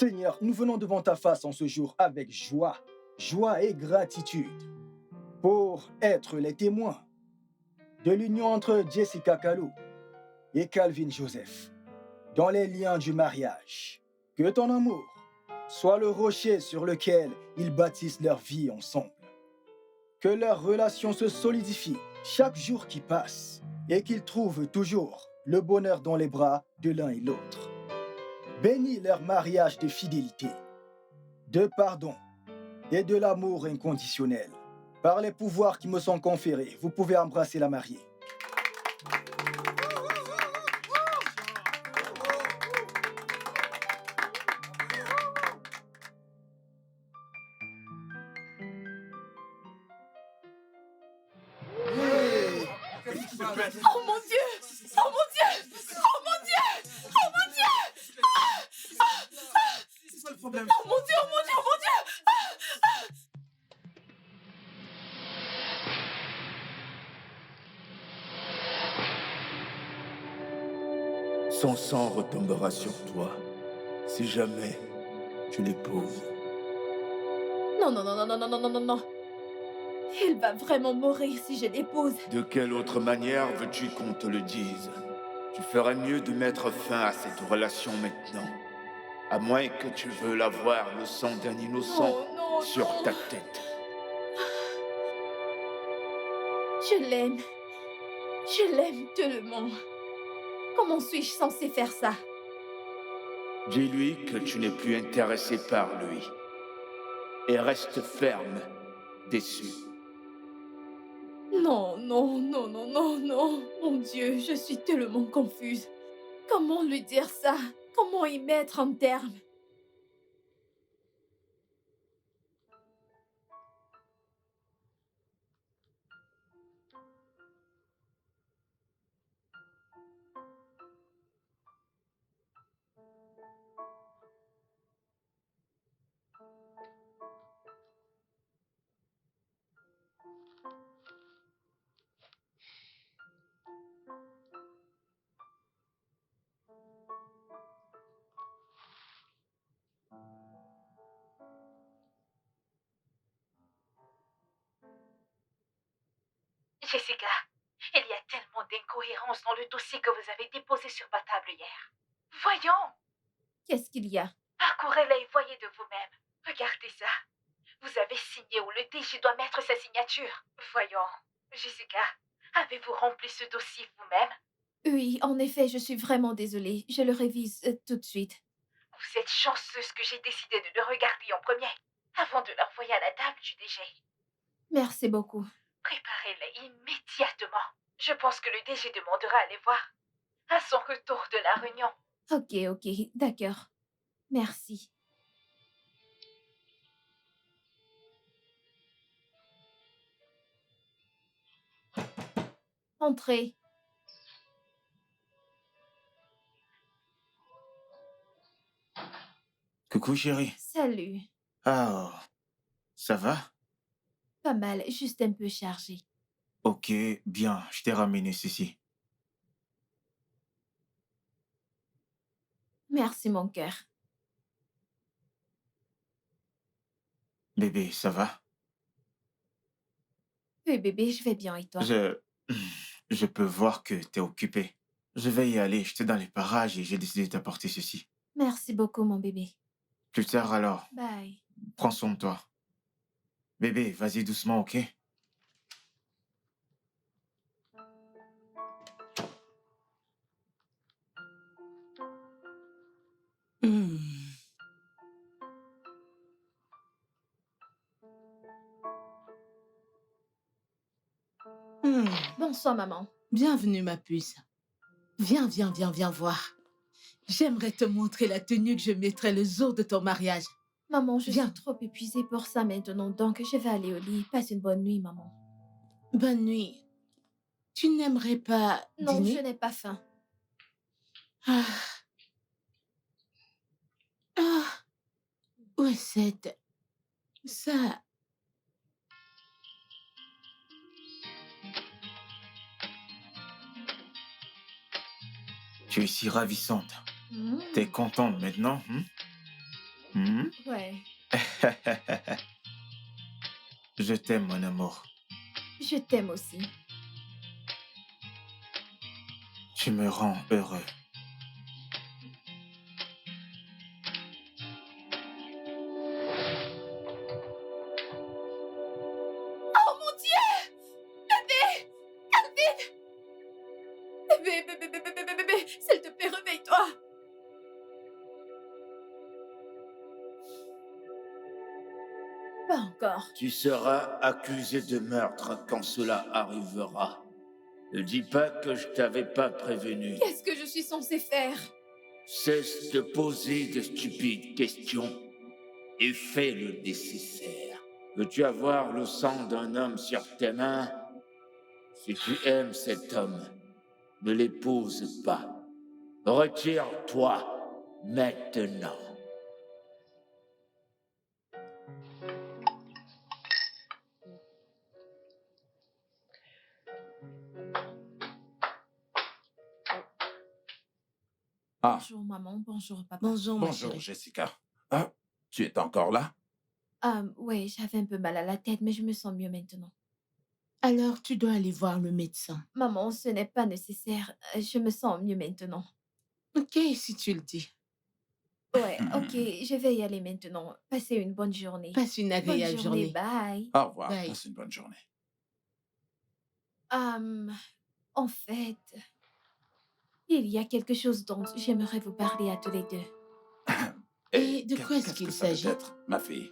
Seigneur, nous venons devant ta face en ce jour avec joie et gratitude pour être les témoins de l'union entre Jessica Kalou et Calvin Joseph dans les liens du mariage. Que ton amour soit le rocher sur lequel ils bâtissent leur vie ensemble. Que leur relation se solidifie chaque jour qui passe et qu'ils trouvent toujours le bonheur dans les bras de l'un et l'autre. Bénis leur mariage de fidélité, de pardon et de l'amour inconditionnel. Par les pouvoirs qui me sont conférés, vous pouvez embrasser la mariée. Oh mon Dieu! Oh mon Dieu! Oh mon Dieu! Oh mon Dieu! C'est quoi le problème? Oh mon Dieu! Oh mon Dieu! Oh mon Dieu! Son sang retombera sur toi si jamais tu l'épouses. Non, non, non, non, non, non, non, non, non, non. Il va vraiment mourir si je l'épouse. De quelle autre manière veux-tu qu'on te le dise? Tu ferais mieux de mettre fin à cette relation maintenant. À moins que tu veuilles avoir le sang d'un innocent Oh non, sur non. ta tête. Je l'aime. Je l'aime tellement. Comment suis-je censée faire ça? Dis-lui que tu n'es plus intéressé par lui. Et reste ferme, déçu. Non, non, non, non, non, non. Mon Dieu, je suis tellement confuse. Comment lui dire ça? Comment y mettre un terme? Jessica, il y a tellement d'incohérences dans le dossier que vous avez déposé sur ma table hier. Voyons, Qu'est-ce qu'il y a? parcourez-la et voyez de vous-même. Regardez ça. Vous avez signé où le DG doit mettre sa signature. Voyons, Jessica, avez-vous rempli ce dossier vous-même? Oui, en effet, je suis vraiment désolée. Je le révise tout de suite. Vous êtes chanceuse que j'ai décidé de le regarder en premier, avant de l'envoyer à la table du DG. Merci beaucoup. Préparez-la immédiatement. Je pense que le DG demandera à les voir à son retour de la réunion. Ok, d'accord. Merci. Entrez. Coucou chérie. Salut. Ah, ça va? Pas mal, juste un peu chargé. Ok, bien, je t'ai ramené ceci. Merci, mon cœur. Bébé, ça va? Oui, bébé, je vais bien et toi? Je... Je peux voir que t'es occupé. Je vais y aller, j'étais dans les parages et j'ai décidé de t'apporter ceci. Merci beaucoup, mon bébé. Plus tard alors, Bye. prends soin de toi. Bébé, vas-y doucement, ok? Hmm. Bonsoir, maman. Bienvenue, ma puce. Viens, viens, viens, viens voir. J'aimerais te montrer la tenue que je mettrai le jour de ton mariage. Maman, je Viens. suis trop épuisée pour ça maintenant, donc je vais aller au lit. Passe une bonne nuit, maman. Bonne nuit. Tu n'aimerais pas Non, je dîner? n'ai pas faim. Ah. Ah. Où est cette... Ça... Tu es si ravissante. T'es contente maintenant, hein? Hmm? Ouais, Je t'aime, mon amour. je t'aime aussi. Tu me rends heureux. Oh mon Dieu! Bébé! Calvin! Bébé! S'il te plaît, réveille-toi! Pas encore. Tu seras accusé de meurtre quand cela arrivera. Ne dis pas que je t'avais pas prévenu. Qu'est-ce que je suis censée faire? Cesse de poser de stupides questions et fais le nécessaire. Veux-tu avoir le sang d'un homme sur tes mains? Si tu aimes cet homme, ne l'épouse pas. Retire-toi maintenant. Ah, Bonjour maman, bonjour papa. Bonjour, ma bonjour, chérie. Jessica. Ah, tu es encore là? Ouais, j'avais un peu mal à la tête, mais je me sens mieux maintenant. Alors, tu dois aller voir le médecin. Maman, ce n'est pas nécessaire. Je me sens mieux maintenant. Ok, si tu le dis. Ouais, ok, je vais y aller maintenant. Passez une bonne journée. Passe une Bonne agréable journée, journée. bye. Au revoir, Bye. passe une bonne journée. En fait, il y a quelque chose dont j'aimerais vous parler à tous les deux. Et de quoi est-ce qu'est-ce qu'il que ça peut s'agit? être, ma fille?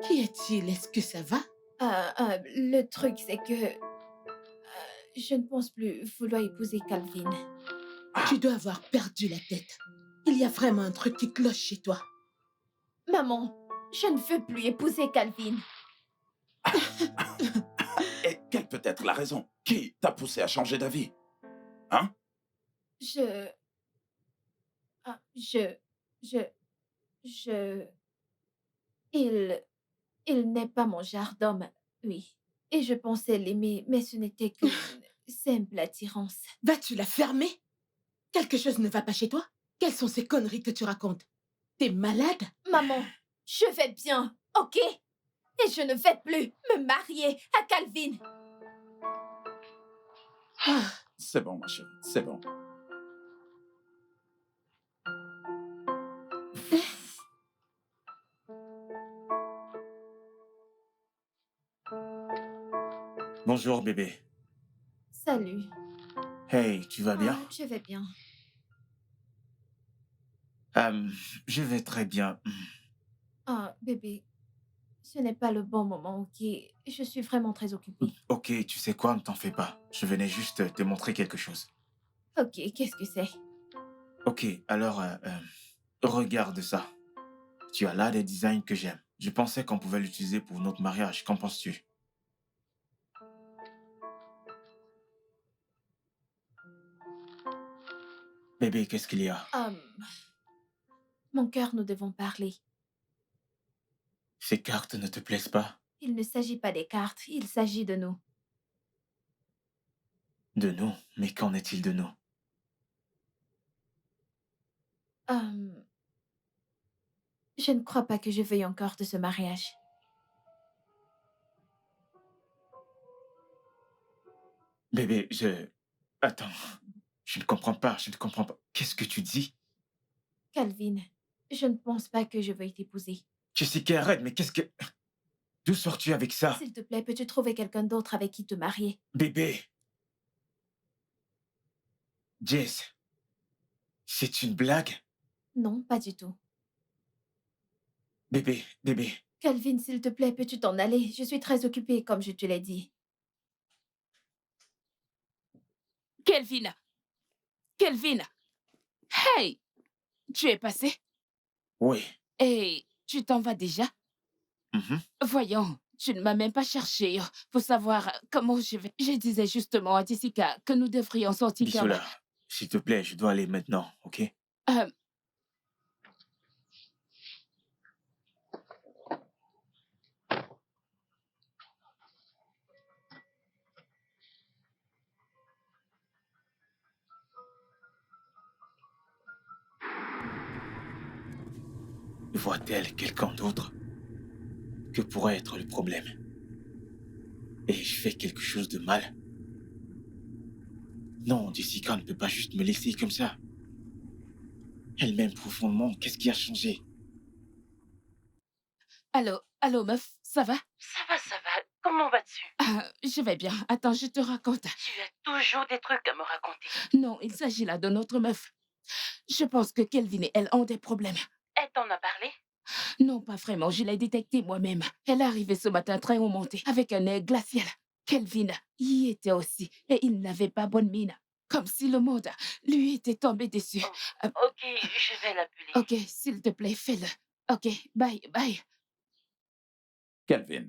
Qu'y a-t-il? Est-ce que ça va? Le truc, c'est que je ne pense plus vouloir épouser Calvin. Tu dois avoir perdu la tête. Il y a vraiment un truc qui cloche chez toi. Maman, je ne veux plus épouser Calvin. Et quelle peut être la raison? Qui t'a poussé à changer d'avis? Hein? Je... ah, je... Il n'est pas mon genre d'homme, oui. Et je pensais l'aimer, mais ce n'était qu'une simple attirance. Vas-tu la fermer? Quelque chose ne va pas chez toi? Quelles sont ces conneries que tu racontes? T'es malade? Maman, je vais bien, ok? Et je ne vais plus me marier à Calvin. Ah, C'est bon, ma chérie, c'est bon. Bonjour, bébé. Salut. Hey, tu vas bien? Je vais bien. Je vais très bien. Bébé, ce n'est pas le bon moment, ok? Je suis vraiment très occupée. Ok, tu sais quoi, ne t'en fais pas. Je venais juste te montrer quelque chose. Ok, qu'est-ce que c'est? Ok, alors, regarde ça. Tu as là des designs que j'aime. Je pensais qu'on pouvait l'utiliser pour notre mariage. Qu'en penses-tu? Bébé, qu'est-ce qu'il y a? Mon cœur, nous devons parler. Ces cartes ne te plaisent pas? Il ne s'agit pas des cartes, il s'agit de nous. De nous? Mais qu'en est-il de nous? Je ne crois pas que je veuille encore de ce mariage. Bébé, Attends, je ne comprends pas, je ne comprends pas. Qu'est-ce que tu dis? Calvin, je ne pense pas que je veuille t'épouser. Jessica, arrête, mais qu'est-ce que... D'où sors-tu avec ça? S'il te plaît, peux-tu trouver quelqu'un d'autre avec qui te marier? Bébé! Jess, c'est une blague? Non, pas du tout. Bébé, Calvin, s'il te plaît, peux-tu t'en aller? Je suis très occupée, comme je te l'ai dit. Kelvin! Kelvin! Hey! Tu es passé? oui. Et tu t'en vas déjà? Mhm. Voyons, tu ne m'as même pas cherché pour savoir comment je vais. Je disais justement à Jessica que nous devrions sortir. Bisola, s'il te plaît, je dois aller maintenant, ok? Euh, voit-elle quelqu'un d'autre? Que pourrait être le problème? Et je fais quelque chose de mal? Non, Jessica ne peut pas juste me laisser comme ça. Elle m'aime profondément. Qu'est-ce qui a changé? Allô, meuf, ça va? Ça va. Comment vas-tu? Je vais bien. Attends, je te raconte. Tu as toujours des trucs à me raconter. Non, il s'agit là de notre meuf. Je pense que Kelvin et elle ont des problèmes. Elle t'en a parlé? Non, pas vraiment, je l'ai détecté moi-même. Elle est arrivée ce matin très remontée, avec un air glacial. Kelvin y était aussi, et il n'avait pas bonne mine. Comme si le monde lui était tombé dessus. Ok, je vais l'appeler. Ok, s'il te plaît, fais-le. Ok, bye. Kelvin,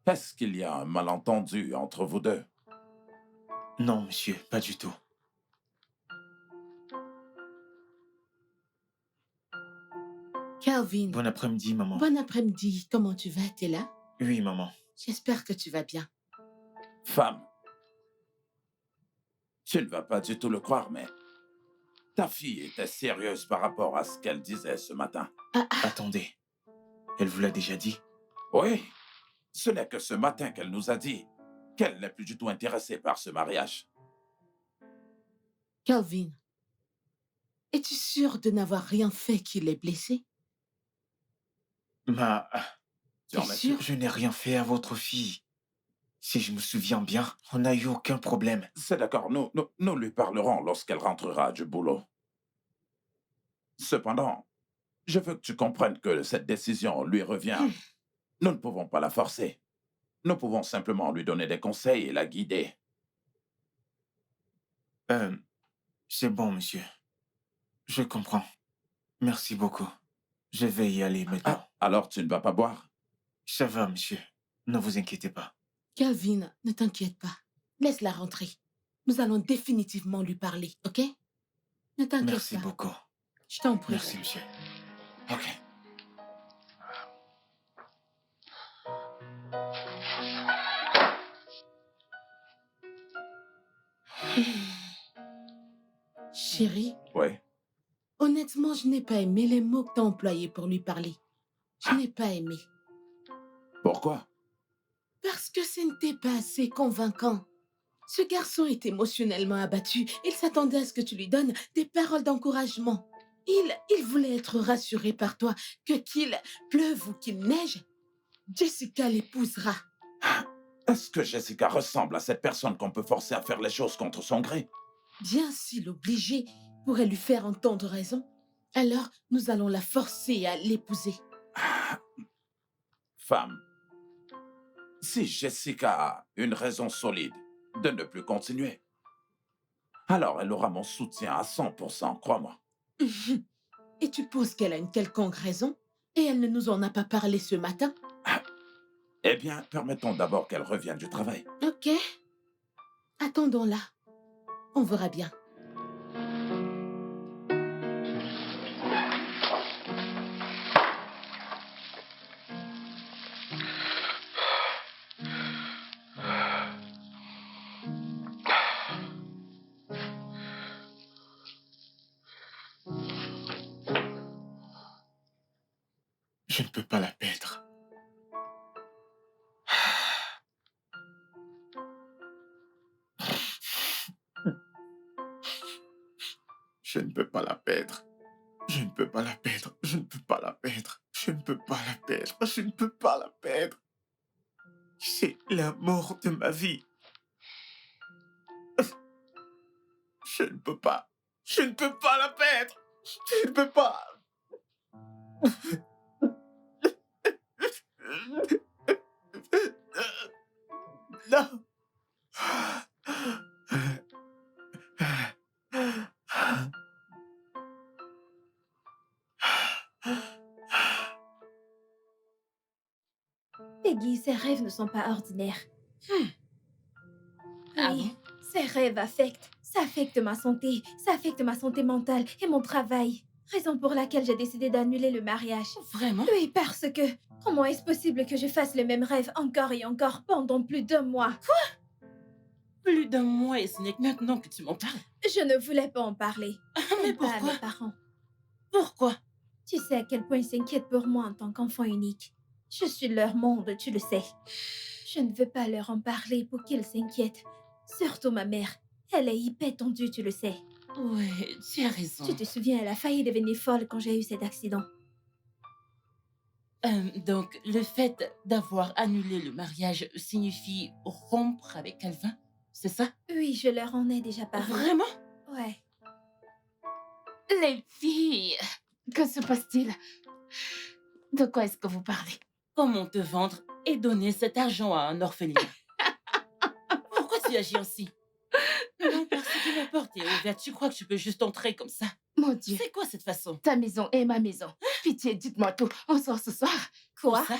est-ce qu'il y a un malentendu entre vous deux? Non, monsieur, pas du tout. Calvin, Bon après-midi, maman. bon après-midi. Comment tu vas? T'es là? Oui, maman. J'espère que tu vas bien. Femme, tu ne vas pas du tout le croire, mais ta fille était sérieuse par rapport à ce qu'elle disait ce matin. Attendez. Elle vous l'a déjà dit? Oui, ce n'est que ce matin qu'elle nous a dit qu'elle n'est plus du tout intéressée par ce mariage. Calvin, es-tu sûr de n'avoir rien fait qui l'ait blessé? Tu en T'es es sûr? Je n'ai rien fait à votre fille. Si je me souviens bien, on n'a eu aucun problème. C'est d'accord, nous lui parlerons lorsqu'elle rentrera du boulot. Cependant, je veux que tu comprennes que cette décision lui revient. Nous ne pouvons pas la forcer. Nous pouvons simplement lui donner des conseils et la guider. C'est bon, monsieur. Je comprends. Merci beaucoup. Je vais y aller maintenant. Alors tu ne vas pas boire? Ça va, monsieur. Ne vous inquiétez pas. Calvin, ne t'inquiète pas. Laisse-la rentrer. Nous allons définitivement lui parler, ok? Ne t'inquiète pas. Merci beaucoup. Je t'en prie. Merci, monsieur. Ok. Chérie, Oui. honnêtement, je n'ai pas aimé les mots que tu as employés pour lui parler. Je n'ai pas aimé. Pourquoi? Parce que ce n'était pas assez convaincant. Ce garçon est émotionnellement abattu. Il s'attendait à ce que tu lui donnes des paroles d'encouragement. Il voulait être rassuré par toi que qu'il pleuve ou qu'il neige, Jessica l'épousera. Est-ce que Jessica ressemble à cette personne qu'on peut forcer à faire les choses contre son gré? Bien si l'obliger pourrait lui faire entendre raison, alors nous allons la forcer à l'épouser. Femme, si Jessica a une raison solide de ne plus continuer, alors elle aura mon soutien à 100%, crois-moi. Et tu penses qu'elle a une quelconque raison? Et elle ne nous en a pas parlé ce matin? Eh bien, permettons d'abord qu'elle revienne du travail. Ok. Attendons-la. On verra bien. Je ne peux pas la perdre. Je ne peux pas la perdre. Je ne peux pas la perdre. Je ne peux pas la perdre. Je ne peux pas la perdre. Je ne peux pas la perdre. C'est l'amour de ma vie. Je ne peux pas. Je ne peux pas la perdre. Je ne peux pas. Non. Peggy, ses rêves ne sont pas ordinaires. Ah Oui, ces rêves affectent. Ça affecte ma santé. Ça affecte ma santé mentale et mon travail. Raison pour laquelle j'ai décidé d'annuler le mariage. Vraiment? Oui, parce que... Comment est-ce possible que je fasse le même rêve encore et encore pendant plus d'1 mois? Plus d'un mois et ce n'est que maintenant que tu m'en parles. Je ne voulais pas en parler. Mais Même pas à pourquoi? mes parents. Pourquoi? Tu sais à quel point ils s'inquiètent pour moi en tant qu'enfant unique. Je suis leur monde, tu le sais. Je ne veux pas leur en parler pour qu'ils s'inquiètent. Surtout ma mère. Elle est hyper tendue, tu le sais. Ouais, tu as raison. Tu te souviens, elle a failli devenir folle quand j'ai eu cet accident. Donc, le fait d'avoir annulé le mariage signifie rompre avec Calvin, c'est ça? Oui, je leur en ai déjà parlé. Vraiment? Ouais. Les filles, que se passe-t-il? De quoi est-ce que vous parlez? Comment te vendre et donner cet argent à un orphelinat? Pourquoi tu agis ainsi? Non, parce que ma porte est ouverte. Tu crois que tu peux juste entrer comme ça? Mon Dieu, C'est quoi cette façon? ta maison est ma maison. Pitié, dites-moi tout. On sort ce soir. Pour Quoi? ça?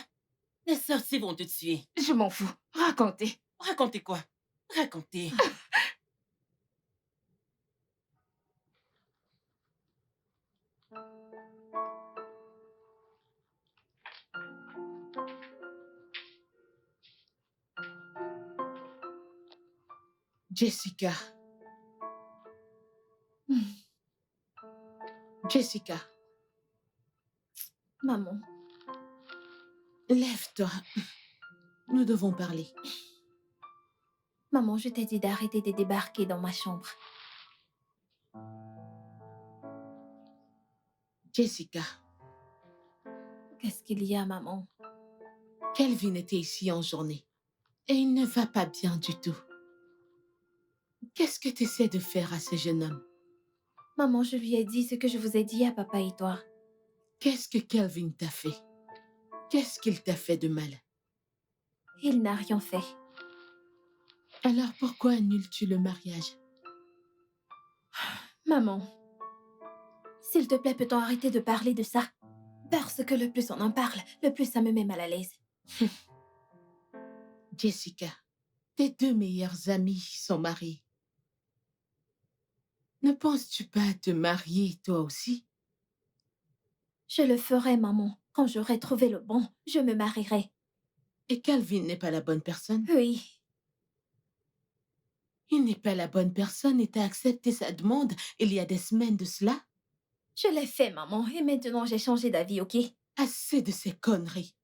Les sorciers vont te tuer. Je m'en fous. Racontez. Racontez quoi? Racontez. Jessica. Jessica, Maman. lève-toi. Nous devons parler. Maman, je t'ai dit d'arrêter de débarquer dans ma chambre. Jessica, Qu'est-ce qu'il y a, maman? Kelvin était ici en journée. Et il ne va pas bien du tout. Qu'est-ce que tu essaies de faire à ce jeune homme? Maman, je lui ai dit ce que je vous ai dit à papa et toi. Qu'est-ce que Kelvin t'a fait? Qu'est-ce qu'il t'a fait de mal? Il n'a rien fait. Alors pourquoi annules-tu le mariage? Maman, s'il te plaît, peut-on arrêter de parler de ça? Parce que le plus on en parle, le plus ça me met mal à l'aise. Jessica, tes deux meilleurs amis sont mariés. Ne penses-tu pas à te marier toi aussi? Je le ferai, maman. Quand j'aurai trouvé le bon, je me marierai. Et Calvin n'est pas la bonne personne? Oui. Il n'est pas la bonne personne et t'as accepté sa demande il y a des semaines de cela? Je l'ai fait, maman, et maintenant j'ai changé d'avis, ok? Assez de ces conneries.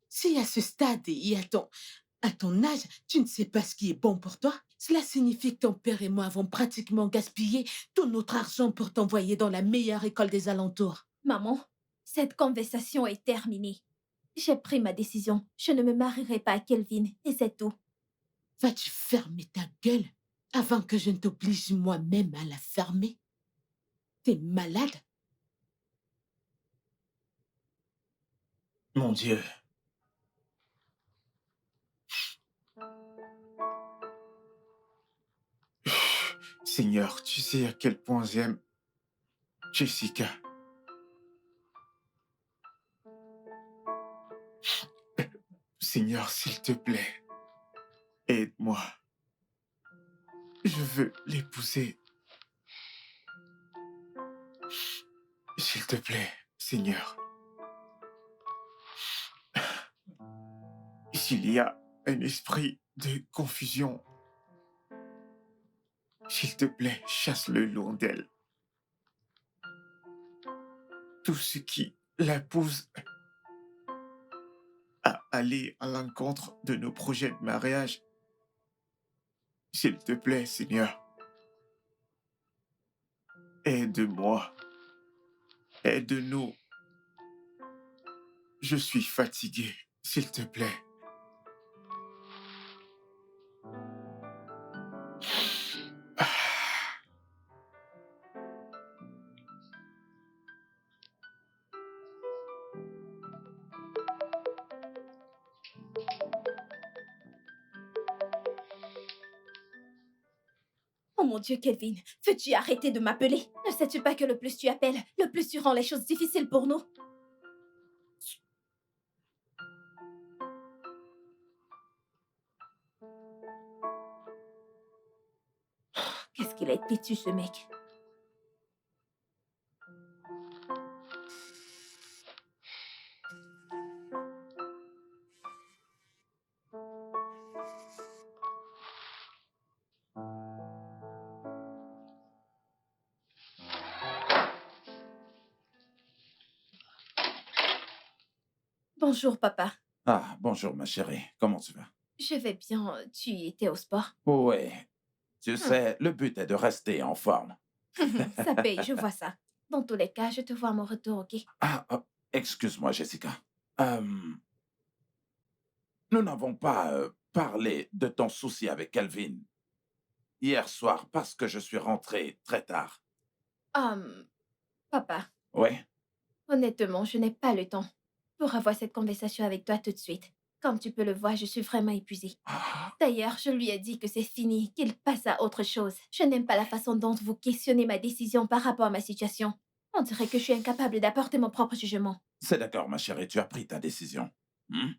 Si à ce stade et à ton âge, tu ne sais pas ce qui est bon pour toi, cela signifie que ton père et moi avons pratiquement gaspillé tout notre argent pour t'envoyer dans la meilleure école des alentours. Maman, cette conversation est terminée. J'ai pris ma décision. Je ne me marierai pas à Kelvin, et c'est tout. Vas-tu fermer ta gueule avant que je ne t'oblige moi-même à la fermer? T'es malade? Mon Dieu. Seigneur, tu sais à quel point j'aime Jessica. Seigneur, s'il te plaît, aide-moi. Je veux l'épouser. S'il te plaît, Seigneur. S'il y a un esprit de confusion, s'il te plaît, chasse-le loin d'elle. Tout ce qui la pousse à aller à l'encontre de nos projets de mariage, s'il te plaît, Seigneur, aide-moi, aide-nous. Je suis fatigué, s'il te plaît. Oh mon Dieu, Kelvin, veux-tu arrêter de m'appeler? Ne sais-tu pas que le plus tu appelles, le plus tu rends les choses difficiles pour nous? Qu'est-ce qu'il est têtu, ce mec? Bonjour, papa. Ah, bonjour, ma chérie. Comment tu vas? Je vais bien. Tu étais au sport? Oui. Tu Hum, sais, le but est de rester en forme. Ça paye, je vois ça. Dans tous les cas, je te vois à mon retour, ok? Ah, excuse-moi, Jessica. Euh, nous n'avons pas parlé de ton souci avec Calvin hier soir parce que je suis rentré très tard. Hum, Papa, Oui? honnêtement, je n'ai pas le temps pour avoir cette conversation avec toi tout de suite. Comme tu peux le voir, je suis vraiment épuisée. Ah, D'ailleurs, je lui ai dit que c'est fini, qu'il passe à autre chose. Je n'aime pas la façon dont vous questionnez ma décision par rapport à ma situation. On dirait que je suis incapable d'apporter mon propre jugement. c'est d'accord, ma chérie, tu as pris ta décision. Hmm?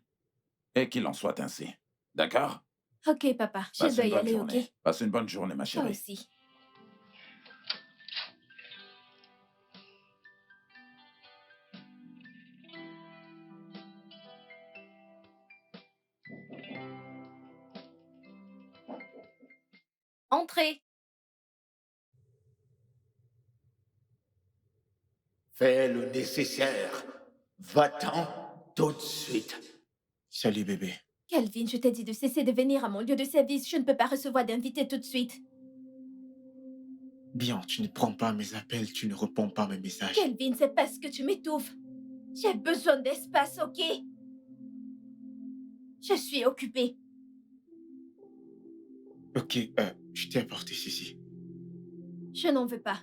Et qu'il en soit ainsi. D'accord? Ok, papa, je Passe dois une y bonne aller, ok? journée. Passe une bonne journée, ma Toi chérie. aussi. Entrez. Fais le nécessaire. Va-t'en tout de suite. Salut bébé. Calvin, je t'ai dit de cesser de venir à mon lieu de service. Je ne peux pas recevoir d'invités tout de suite. Bien, tu ne prends pas mes appels, tu ne réponds pas à mes messages. Calvin, c'est parce que tu m'étouffes. J'ai besoin d'espace, ok? Je suis occupée. Ok, je t'ai apporté ceci. Je n'en veux pas.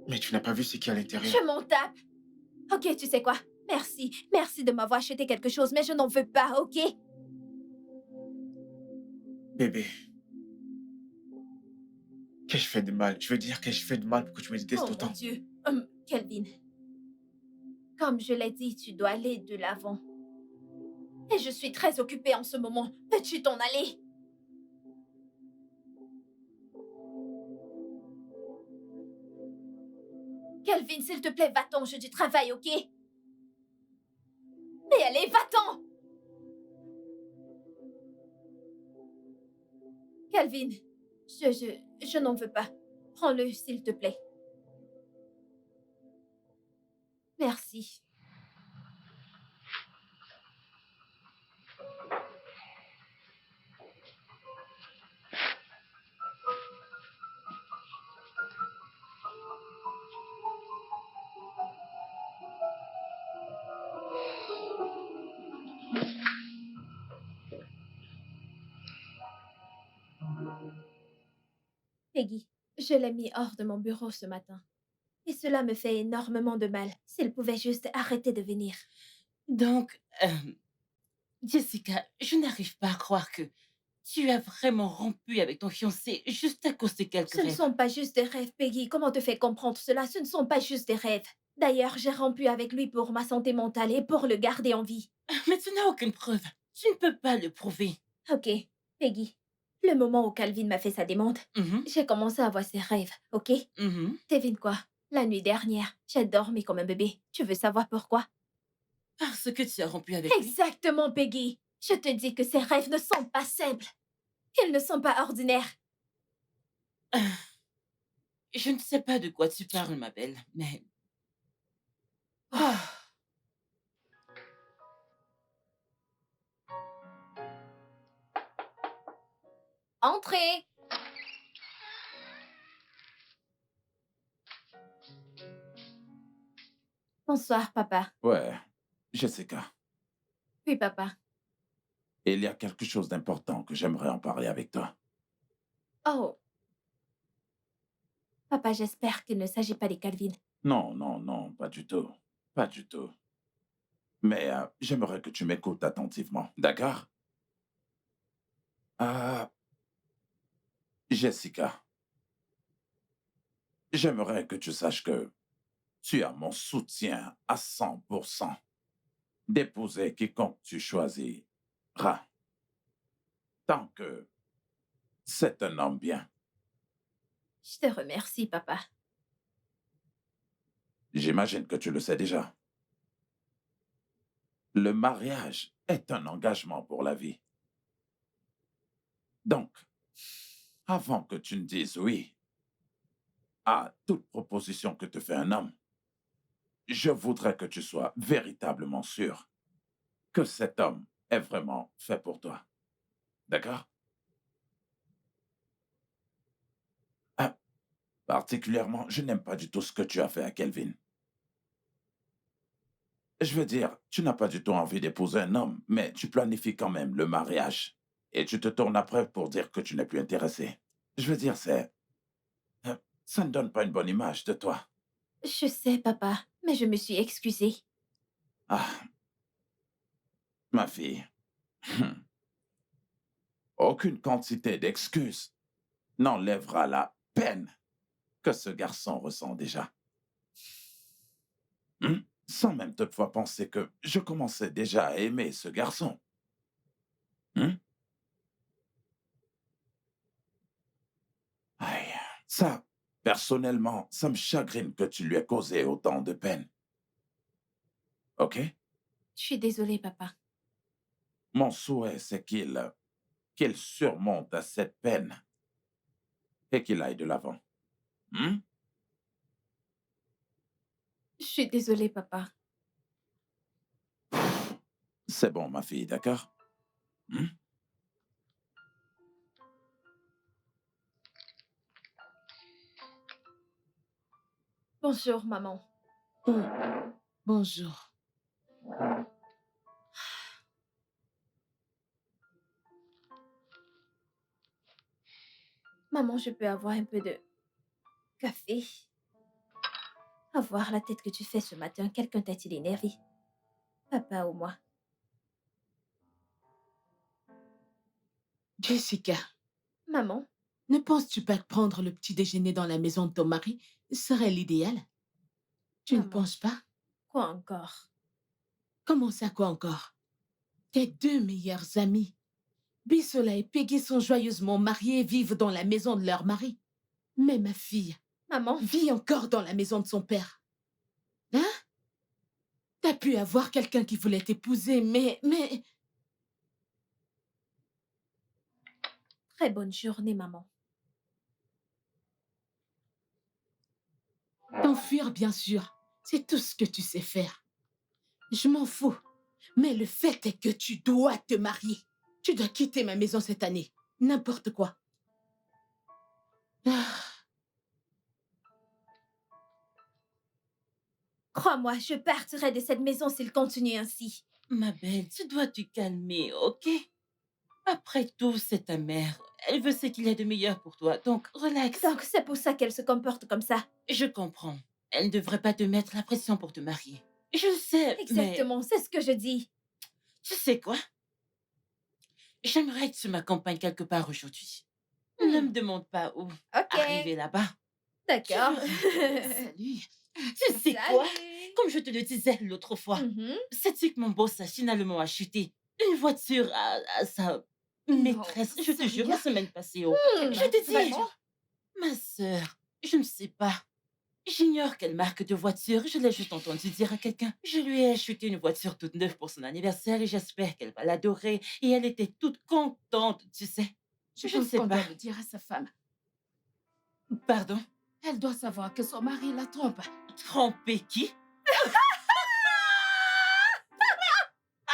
Mais tu n'as pas vu ce qu'il y a à l'intérieur. Je m'en tape. Ok, tu sais quoi? Merci. Merci de m'avoir acheté quelque chose, mais je n'en veux pas, ok? Bébé, qu'ai-je fait de mal? Je veux dire, qu'ai-je fait de mal pour que tu me détestes Oh mon autant? Dieu. Calvin, comme je l'ai dit, tu dois aller de l'avant. Et je suis très occupée en ce moment. Peux-tu t'en aller? Calvin, s'il te plaît, va-t'en, je du travail, ok? Mais allez, va-t'en! Calvin, je n'en veux pas. Prends-le, s'il te plaît. Merci. Peggy, je l'ai mis hors de mon bureau ce matin. Et cela me fait énormément de mal. S'il pouvait juste arrêter de venir. Donc, Jessica, je n'arrive pas à croire que tu as vraiment rompu avec ton fiancé juste à cause de quelques Ce ne rêves. sont pas juste des rêves, Peggy. Comment te fais comprendre cela? Ce ne sont pas juste des rêves. D'ailleurs, j'ai rompu avec lui pour ma santé mentale et pour le garder en vie. Mais tu n'as aucune preuve. Tu ne peux pas le prouver. Ok, Peggy. Le moment où Calvin m'a fait sa demande, Mhm, j'ai commencé à avoir ses rêves, ok? mhm. Devine quoi? La nuit dernière, j'ai dormi comme un bébé. Tu veux savoir pourquoi? Parce que tu as rompu avec lui. Exactement, Peggy. Je te dis que ces rêves ne sont pas simples. Ils ne sont pas ordinaires. Je ne sais pas de quoi tu parles, ma belle, mais... Ah, Entrez! Bonsoir, papa. Ouais, Jessica. Oui, papa. Il y a quelque chose d'important que j'aimerais en parler avec toi. Oh. Papa, j'espère qu'il ne s'agit pas des Calvin. Non, non, non, pas du tout. Pas du tout. Mais j'aimerais que tu m'écoutes attentivement, d'accord? Euh, Jessica, j'aimerais que tu saches que tu as mon soutien à 100% d'épouser quiconque tu choisiras. Tant que c'est un homme bien. Je te remercie, papa. J'imagine que tu le sais déjà. Le mariage est un engagement pour la vie. Donc, avant que tu ne dises oui à toute proposition que te fait un homme, je voudrais que tu sois véritablement sûr que cet homme est vraiment fait pour toi. D'accord? Ah, particulièrement, je n'aime pas du tout ce que tu as fait à Kelvin. Je veux dire, tu n'as pas du tout envie d'épouser un homme, mais tu planifies quand même le mariage. Et tu te tournes après pour dire que tu n'es plus intéressé. Je veux dire, ça ne donne pas une bonne image de toi. Je sais, papa, mais je me suis excusée. Ah, ma fille. Aucune quantité d'excuses n'enlèvera la peine que ce garçon ressent déjà. Sans même toutefois penser que je commençais déjà à aimer ce garçon. Aïe, ça, personnellement, ça me chagrine que tu lui aies causé autant de peine. OK? Je suis désolée, papa. Mon souhait, c'est qu'il surmonte à cette peine et qu'il aille de l'avant. Je suis désolée, papa. C'est bon, ma fille, d'accord? Bonjour, maman. Bonjour. Maman, je peux avoir un peu de café? Avoir la tête que tu fais ce matin, quelqu'un t'a-t-il énervé? Papa ou moi? Jessica, Maman? ne penses-tu pas que prendre le petit déjeuner dans la maison de ton mari serait l'idéal? Tu ne Maman. penses pas? Quoi encore? Comment ça, quoi encore? Tes deux meilleurs amis, Bisola et Peggy, sont joyeusement mariés et vivent dans la maison de leur mari. Mais ma fille Maman? vit encore dans la maison de son père. Hein? T'as pu avoir quelqu'un qui voulait t'épouser, mais... Très bonne journée, maman. T'enfuir, bien sûr. C'est tout ce que tu sais faire. Je m'en fous. Mais le fait est que tu dois te marier. Tu dois quitter ma maison cette année. N'importe quoi. Ah, Crois-moi, je partirai de cette maison s'il continue ainsi. Ma belle, tu dois te calmer, ok? Après tout, c'est ta mère. Elle veut ce qu'il y a de meilleur pour toi, donc relax. Donc c'est pour ça qu'elle se comporte comme ça. Je comprends. Elle ne devrait pas te mettre la pression pour te marier. Je le sais, mais Exactement, c'est ce que je dis. tu sais quoi? J'aimerais que tu m'accompagnes quelque part aujourd'hui. Ne me demande pas où. Ok. Arriver là-bas. D'accord. Salut. Tu sais quoi? Comme je te le disais l'autre fois, Mhm. sais-tu que mon boss a finalement acheté une voiture à sa maîtresse? Je te jure, la semaine passée. Oh. Je te dis, Vraiment? ma sœur, je ne sais pas. J'ignore quelle marque de voiture, je l'ai juste entendu dire à quelqu'un. Je lui ai acheté une voiture toute neuve pour son anniversaire et j'espère qu'elle va l'adorer. Et elle était toute contente, tu sais. Je Je ne pense sais qu'on pas. doit le dire à sa femme. Pardon? Elle doit savoir que son mari la trompe. Tromper qui?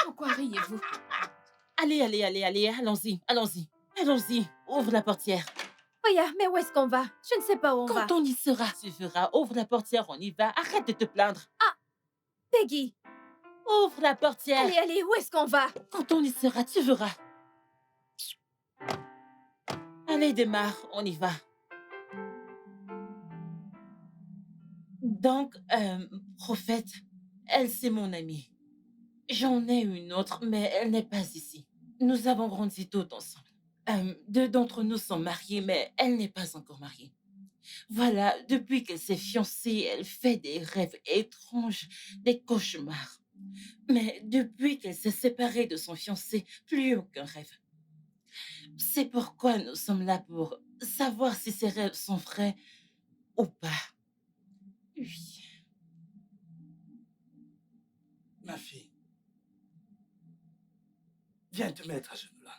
Pourquoi riez-vous? Allez, allons-y, allons-y, allons-y. Ouvre la portière. Oya, mais où est-ce qu'on va? Je ne sais pas où on va. Quand on y sera, tu verras. Ouvre la portière, on y va. Arrête de te plaindre. Peggy, Ouvre la portière. allez, où est-ce qu'on va? Quand on y sera, tu verras. Allez, démarre, on y va. Donc, prophète, elle, c'est mon amie. J'en ai une autre, mais elle n'est pas ici. Nous avons grandi toutes ensemble. Deux d'entre nous sont mariés, mais elle n'est pas encore mariée. Voilà, depuis qu'elle s'est fiancée, elle fait des rêves étranges, des cauchemars. Mais depuis qu'elle s'est séparée de son fiancé, plus aucun rêve. C'est pourquoi nous sommes là pour savoir si ses rêves sont vrais ou pas. Oui. Ma fille, viens te mettre à genoux là.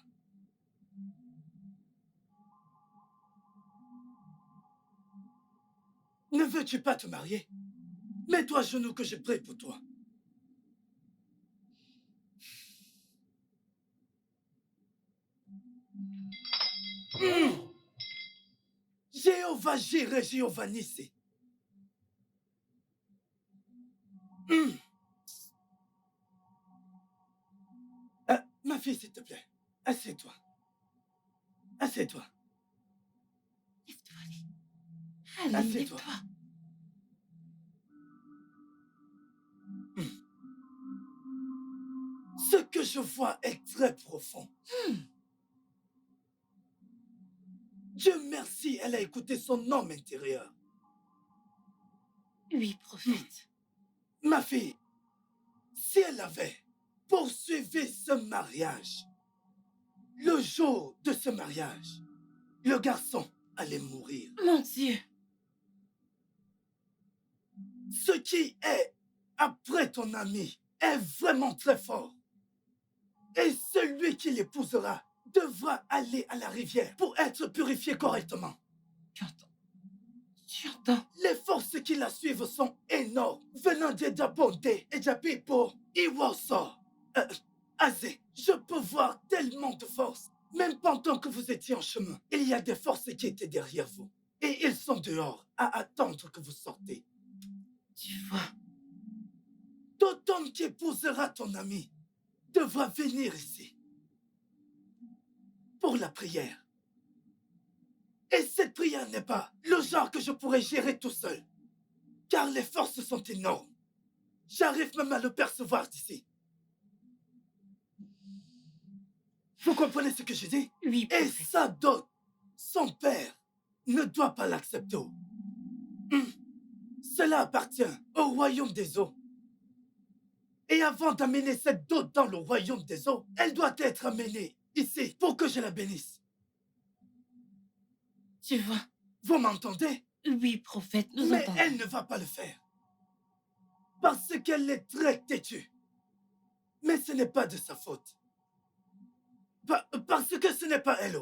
Ne veux-tu pas te marier? Mets-toi à genoux que je prie pour toi. Jéhovah Jireh, Jéhovah Nissi. Ma fille, s'il te plaît, assieds-toi. Assieds-toi. Lève-toi, allez. Allez, Assieds-toi. lève-toi. Ce que je vois est très profond. Dieu merci, elle a écouté son homme intérieur. Oui, prophète. Ma fille, si elle avait poursuivi ce mariage, le jour de ce mariage, le garçon allait mourir. Mon Dieu. Ce qui est après ton ami est vraiment très fort. Et celui qui l'épousera devra aller à la rivière pour être purifié correctement. Tu entends? Tu entends? Les forces qui la suivent sont énormes, venant de Dabondé et Japipo, Iwoso. Azé, je peux voir tellement de forces. Même pendant que vous étiez en chemin, il y a des forces qui étaient derrière vous. Et ils sont dehors à attendre que vous sortez. Tu vois? Tout homme qui épousera ton ami devra venir ici pour la prière. Et cette prière n'est pas le genre que je pourrais gérer tout seul, car les forces sont énormes. J'arrive même à le percevoir d'ici. Vous comprenez ce que je dis? Oui, Et prophète. sa dot, son père, ne doit pas l'accepter. Cela appartient au royaume des eaux. Et avant d'amener cette dot dans le royaume des eaux, elle doit être amenée ici pour que je la bénisse. Tu vois? Vous m'entendez? Oui, prophète, nous Mais entendons. elle ne va pas le faire. Parce qu'elle est très têtue. Mais ce n'est pas de sa faute. Parce que ce n'est pas elle.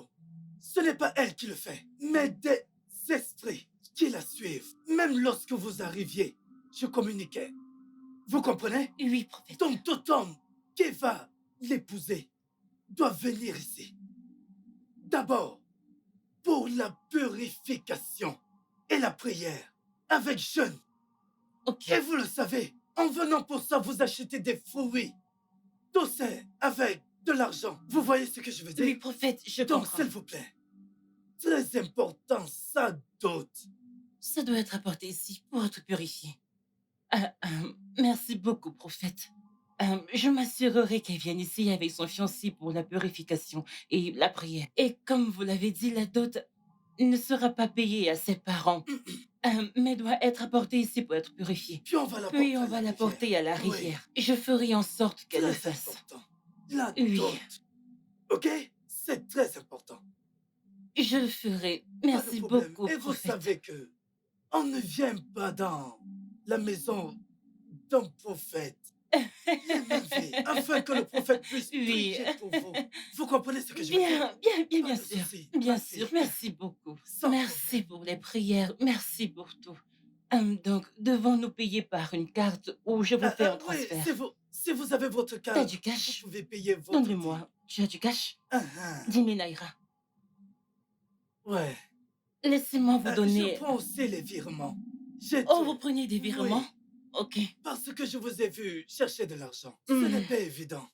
Ce n'est pas elle qui le fait. Mais des esprits qui la suivent. Même lorsque vous arriviez, je communiquais. Vous comprenez? Oui, prophète. Donc tout homme qui va l'épouser doit venir ici. D'abord, pour la purification et la prière, avec jeûne. Ok. Et vous le savez, en venant pour ça, vous achetez des fruits. Tout c'est avec de l'argent. Vous voyez ce que je veux dire? Oui, prophète, je Donc, comprends. s'il vous plaît, très important, ça dote. Ça doit être apporté ici pour être purifié. Merci beaucoup, prophète. Je m'assurerai qu'elle vienne ici avec son fiancé pour la purification et la prière. Et comme vous l'avez dit, la dot ne sera pas payée à ses parents, mais doit être apportée ici pour être purifiée. Puis on va la Puis porter on à va la la porter à la rivière. rivière. Je ferai en sorte qu'elle le Très fasse. important. La Oui. dot. OK? C'est très important. Je le ferai. Pas de Merci problème. beaucoup, Et vous prophète. savez que on ne vient pas dans la maison d'un prophète les mains vides, afin que le prophète puisse Oui. prier pour vous. Vous comprenez ce que je veux dire? Bien Pas de sûr. souci, Bien ma sûr. fille. Merci beaucoup. Sans Merci pour les prières. Merci pour tout. Donc, devons-nous payer par une carte ou je vous fais un Oui, transfert? si vous avez votre T'as carte, du cash? vous pouvez payer votre Donne-le-moi. Tu as du cash? 10 000 naira. Ouais. Laissez-moi vous Je donner... prends aussi les virements. J'ai Oh, tout. vous prenez des virements? Oui, Ok. parce que je vous ai vu chercher de l'argent. Ce n'est pas évident.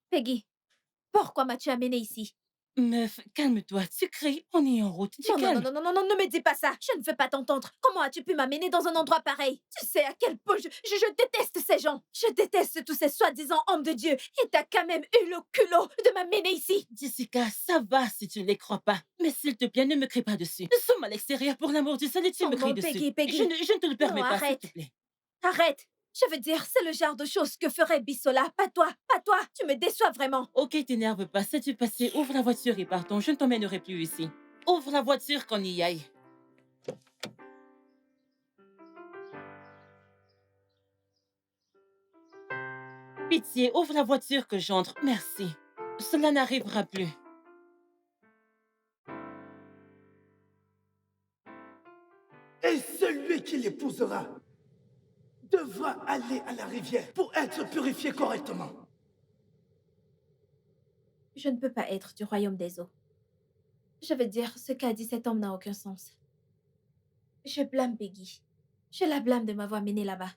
Peggy, pourquoi m'as-tu amené ici? Meuf, calme-toi. Tu cries, on est en route. Tu Non, non, calmes. non, non, non, non, ne me dis pas ça. Je ne veux pas t'entendre. Comment as-tu pu m'amener dans un endroit pareil? Tu sais à quel point je déteste ces gens. Je déteste tous ces soi-disant hommes de Dieu. Et t'as quand même eu le culot de m'amener ici. Jessica, ça va si tu ne les crois pas. Mais s'il te plaît, ne me crie pas dessus. Nous sommes à l'extérieur pour l'amour du ciel et tu Oh me non, cries dessus. Peggy, Peggy. Je ne te le permets Non, pas, s'il arrête. te plaît. Arrête. Je veux dire, c'est le genre de choses que ferait Bissola. Pas toi, pas toi. Tu me déçois vraiment. Ok, t'énerve pas. Sais-tu passer? Ouvre la voiture et partons. Je ne t'emmènerai plus ici. Ouvre la voiture qu'on y aille. Pitié, ouvre la voiture que j'entre. Merci. Cela n'arrivera plus. Et celui qui l'épousera devra aller à la rivière pour être purifié correctement. Je ne peux pas être du royaume des eaux. Je veux dire, ce qu'a dit cet homme n'a aucun sens. Je blâme Peggy. Je la blâme de m'avoir menée là-bas.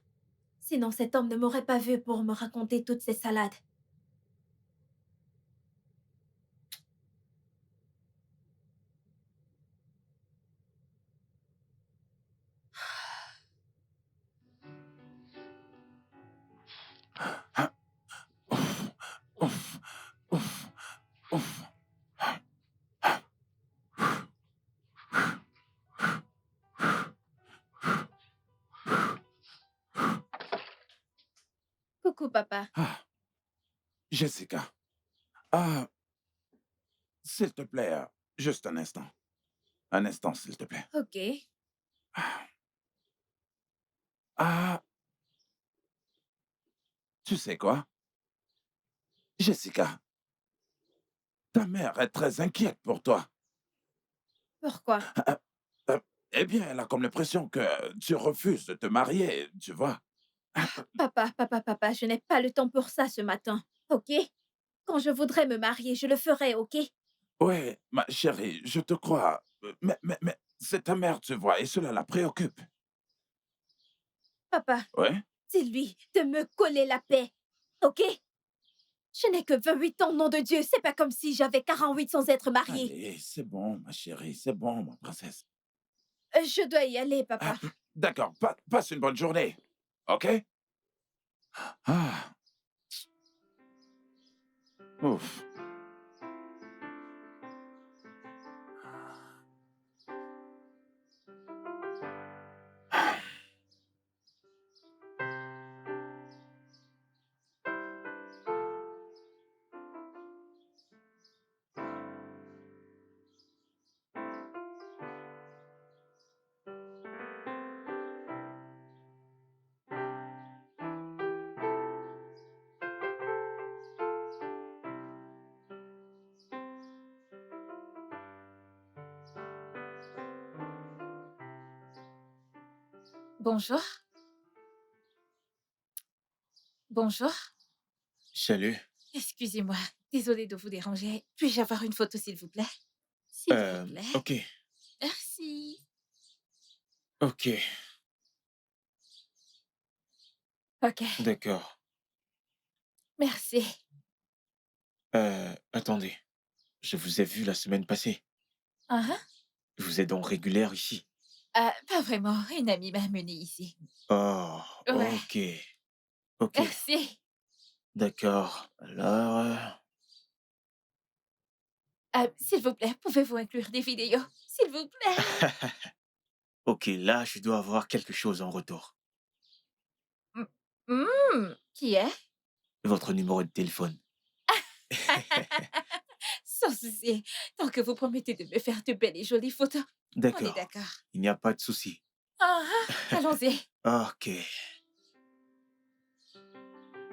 Sinon, cet homme ne m'aurait pas vue pour me raconter toutes ces salades. Ouf, ouf, ouf. Coucou, papa. Ah, Jessica. Ah, s'il te plaît, juste un instant. Un instant, s'il te plaît. Ok. Ah, tu sais quoi? Jessica, ta mère est très inquiète pour toi. Pourquoi? Euh, eh bien, elle a comme l'impression que tu refuses de te marier, tu vois. Papa, je n'ai pas le temps pour ça ce matin. Ok? Quand je voudrais me marier, je le ferai, ok? Oui, ma chérie, je te crois. Mais c'est ta mère, tu vois, et cela la préoccupe. Papa, Oui? dis-lui de me coller la paix. Ok? Je n'ai que 28 ans, nom de Dieu. C'est pas comme si j'avais 48 sans être mariée. Allez, c'est bon, ma chérie, c'est bon, ma princesse. Je dois y aller, papa. D'accord, passe une bonne journée, ok? Ah, ouf. Bonjour. Bonjour. Salut. Excusez-moi. Désolée de vous déranger. Puis-je avoir une photo, s'il vous plaît? S'il vous plaît. Ok, Merci. ok, Ok. d'accord. Merci. Attendez. Je vous ai vu la semaine passée. Ah, Vous êtes donc régulière ici? pas vraiment. Une amie m'a amenée ici. Oh, Ouais. ok, ok, Merci. d'accord. Alors, S'il vous plaît, pouvez-vous inclure des vidéos? S'il vous plaît. ok, là, je dois avoir quelque chose en retour. Qui est? Votre numéro de téléphone. Sans souci. Tant que vous promettez de me faire de belles et jolies photos. On est D'accord, d'accord. il n'y a pas de souci. Allons-y. Ok,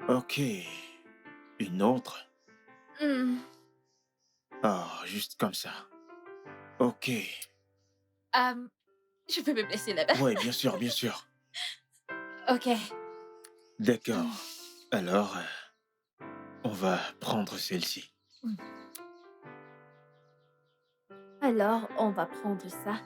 ok. Une autre? Hmm. Oh, juste comme ça. Ok. Je peux me blesser là-bas. Oui, bien sûr, bien sûr. Ok. D'accord. Alors, on va prendre celle-ci. Alors, on va prendre ça.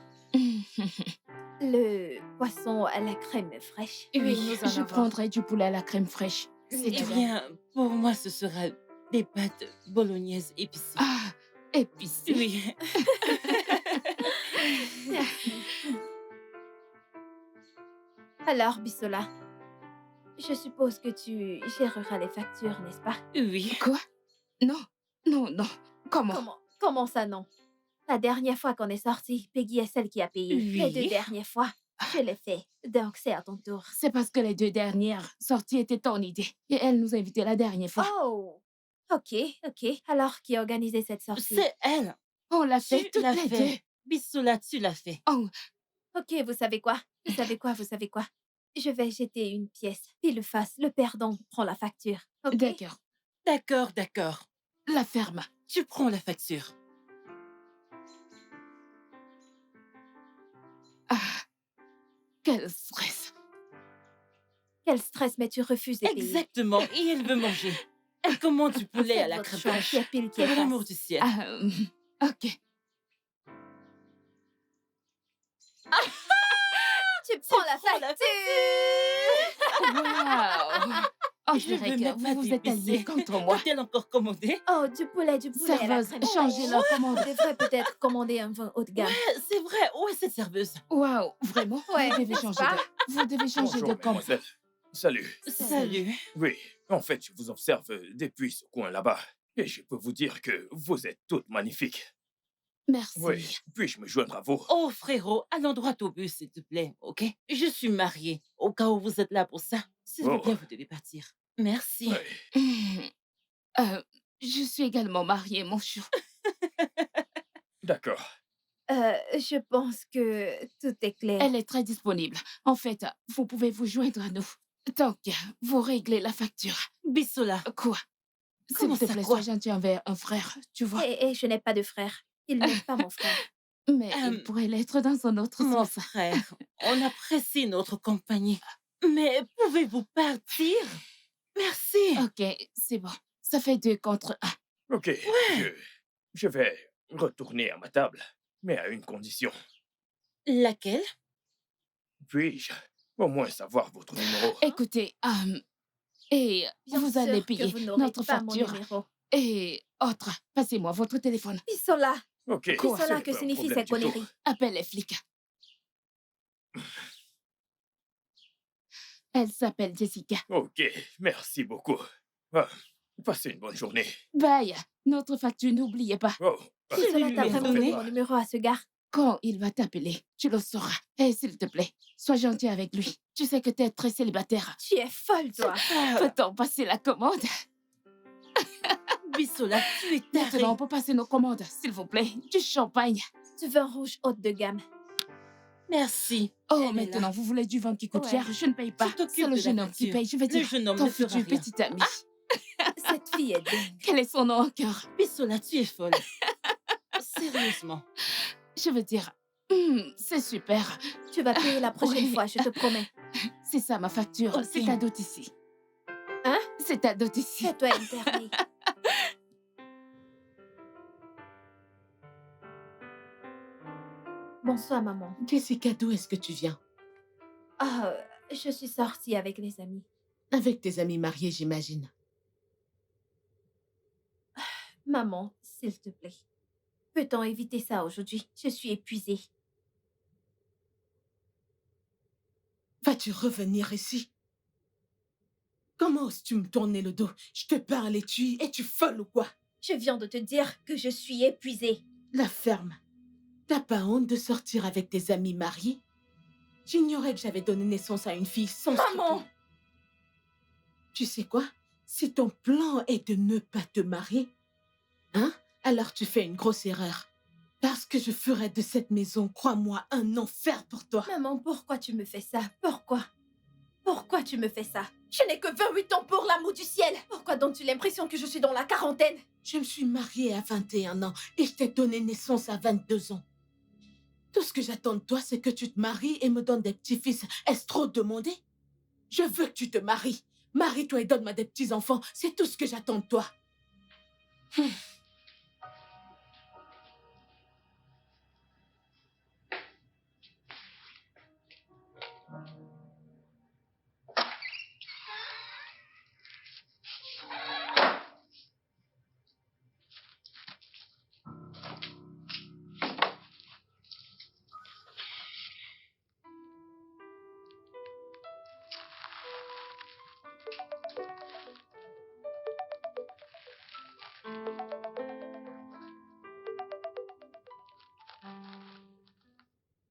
Le poisson à la crème fraîche. Oui, nous en Je avons. prendrai du poulet à la crème fraîche. Oui, Eh madame. bien, pour moi, ce sera des pâtes bolognaises épicées. Ah, épicé. Oui. Alors, Bissola, je suppose que tu géreras les factures, n'est-ce pas? Oui. Quoi? Non, non. Comment? Comment ça, non? La dernière fois qu'on est sorti, Peggy est celle qui a payé. Les 2 Oui. dernières fois, je l'ai fait. Donc, c'est à ton tour. C'est parce que les 2 dernières sorties étaient ton idée. Et elle nous a invités la dernière fois. Oh! Ok. Alors, qui a organisé cette sortie? C'est elle. On l'a fait Tu toutes l'as les fait. deux. Bissoula, tu l'as fait. Oh, Ok, vous savez quoi? Je vais jeter une pièce. Pile face, le perdant prend la facture. Ok? d'accord. D'accord. La ferme. Tu prends la facture. Ah, Quel stress. Quel stress, mais tu refuses de payer. Exactement. Et elle veut manger. Elle commande du poulet à Faites la votre crème choix, fraîche. qui est pile, qui est Pour l'amour face. du ciel. Ok. Tu prends la prends la facture. Wow. On Je dirait veux que même pas vous vous êtes t'épicer. alliés contre moi. Qu'a-t-elle encore commandé? Oh, du poulet à la Serveuse, crème changez fraîche. leur commande. On devrait peut-être commander un vin haut de gamme. C'est vrai. Où est cette serveuse? Wow, vraiment? Ouais, Vous devez n'est-ce changer pas? Vous devez changer Bonjour, de camp. mademoiselle. Salut. Salut. Oui, en fait, je vous observe depuis ce coin là-bas. Et je peux vous dire que vous êtes toutes magnifiques. Merci. Oui, puis-je me joindre à vous? Oh, frérot, allons droit au but, s'il te plaît, ok? Je suis mariée. Au cas où vous êtes là pour ça, s'il vous Oh. plaît, vous devez partir. Merci. Oui. Je suis également mariée, mon chou. D'accord. Je pense que tout est clair. Elle est très disponible. En fait, vous pouvez vous joindre à nous. Tant que vous réglez la facture. Bissola. Quoi? S'il Comment te ça, plaît, quoi? sois gentil envers un frère, tu vois. Et je n'ai pas de frère. Il n'est pas mon frère. Mais il pourrait l'être dans un autre Mon sens. frère, on apprécie notre compagnie. Mais pouvez-vous partir? Merci. Ok, c'est bon. Ça fait 2 contre 1. Ok, je vais retourner à ma table, mais à une condition. Laquelle? Puis-je au moins savoir votre numéro? Écoutez, et Bien vous sûr allez que payer vous n'aurez notre pas mon facture. numéro. Et autre, passez-moi votre téléphone. Bissola. Ok, Bissola, c'est que pas un signifient problème ces du tout. conneries? Appelle les flics. Elle s'appelle Jessica. Ok, merci beaucoup. Ah, passez une bonne journée. Bye. Notre facture, n'oubliez pas. Oh, Bissola, t'as lui vraiment donner? donné mon numéro à ce gars? Quand il va t'appeler, tu le sauras. Et s'il te plaît, sois gentil avec lui. Tu sais que t'es très célibataire. Tu es folle, toi. Peut-on passer la commande? Bissola, tu es taré. Maintenant, on peut passer nos commandes, s'il vous plaît. Du champagne. Du vin rouge haute de gamme. Merci. Oh, Elle est maintenant, là. vous voulez du vin qui coûte Ouais. cher? Je ne paye pas. Tu t'occupes C'est le de la jeune homme qui facture. paye. Je vais Le dire jeune homme ton ne fera futur rien. petit ami. Cette fille est dingue. Quel est son nom encore? Bissola, tu es folle. Sérieusement. Je veux dire, c'est super. Tu vas payer la prochaine Oui. fois, je te promets. C'est ça ma facture. Ok. C'est ta dot ici. Hein? C'est ta dot ici. Fais-toi interner. Bonsoir, maman. Jessica, d'où est-ce que tu viens? Ah, je suis sortie avec les amis. Avec tes amis mariés, j'imagine. Maman, s'il te plaît. Peut-on éviter ça aujourd'hui? Je suis épuisée. Vas-tu revenir ici? Comment oses-tu me tourner le dos? Je te parle et tu... Es-tu folle ou quoi? Je viens de te dire que je suis épuisée. La ferme. T'as pas honte de sortir avec tes amis mariés? J'ignorais que j'avais donné naissance à une fille sans Maman! scrupule. Tu sais quoi? Si ton plan est de ne pas te marier, hein? Alors tu fais une grosse erreur. Parce que je ferai de cette maison, crois-moi, un enfer pour toi. Maman, pourquoi tu me fais ça? Pourquoi? Pourquoi tu me fais ça? Je n'ai que 28 ans pour l'amour du ciel. Pourquoi donnes-tu l'impression que je suis dans la quarantaine? Je me suis mariée à 21 ans et je t'ai donné naissance à 22 ans. Tout ce que j'attends de toi, c'est que tu te maries et me donnes des petits-fils. Est-ce trop demandé? Je veux que tu te maries. Marie-toi et donne-moi des petits-enfants. C'est tout ce que j'attends de toi.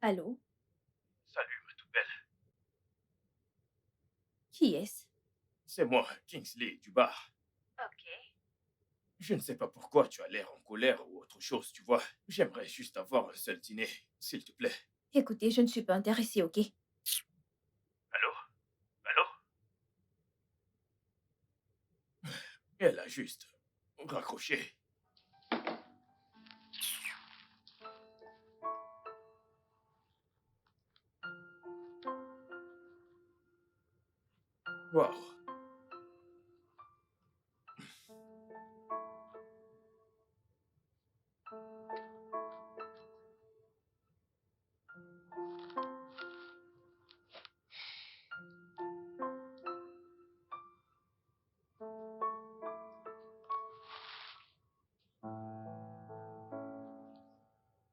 Allô? Salut, ma toute belle. Qui est-ce? C'est moi, Kingsley, du bar. Ok. Je ne sais pas pourquoi tu as l'air en colère ou autre chose, tu vois. J'aimerais juste avoir un seul dîner, s'il te plaît. Écoutez, je ne suis pas intéressée, ok? Allô? Allô? Elle a juste raccroché. Waouh.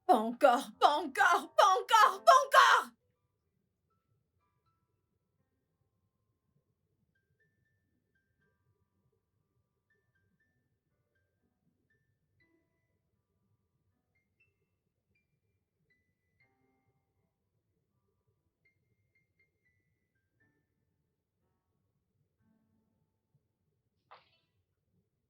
Pas encore, pas encore, pas encore, pas encore!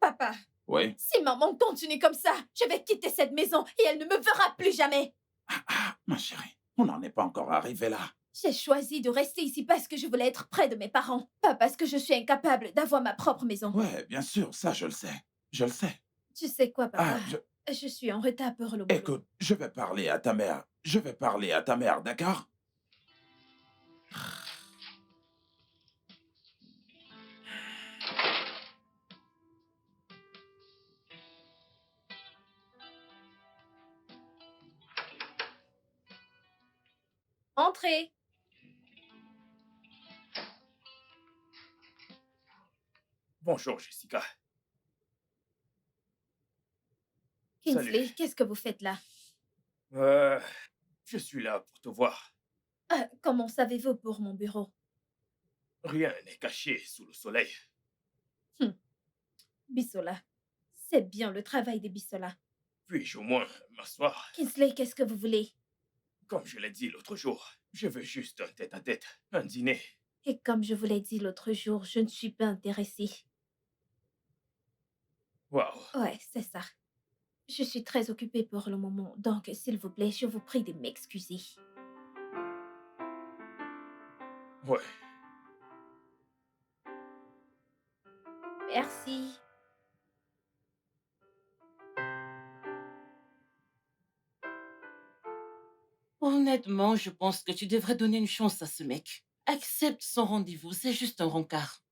Papa, Oui? si maman continue comme ça, je vais quitter cette maison et elle ne me verra plus jamais. Ah, ma chérie, on n'en est pas encore arrivé là. J'ai choisi de rester ici parce que je voulais être près de mes parents, pas parce que je suis incapable d'avoir ma propre maison. Ouais, bien sûr, ça je le sais. Je le sais. Tu sais quoi, papa? Ah, Je suis en retard pour le boulot. écoute, je vais parler à ta mère. Je vais parler à ta mère, d'accord? Entrez. Bonjour, Jessica. Kingsley, Salut. qu'est-ce que vous faites là? Je suis là pour te voir. Comment savez-vous pour mon bureau? Rien n'est caché sous le soleil. Bissola. C'est bien le travail des Bissola. Puis-je au moins m'asseoir? Kingsley, qu'est-ce que vous voulez? Comme je l'ai dit l'autre jour, je veux juste un tête-à-tête, un dîner. Et comme je vous l'ai dit l'autre jour, je ne suis pas intéressée. Waouh. Ouais, c'est ça. Je suis très occupée pour le moment, donc s'il vous plaît, je vous prie de m'excuser. Ouais. Merci. Honnêtement, je pense que tu devrais donner une chance à ce mec. Accepte son rendez-vous, c'est juste un rencard.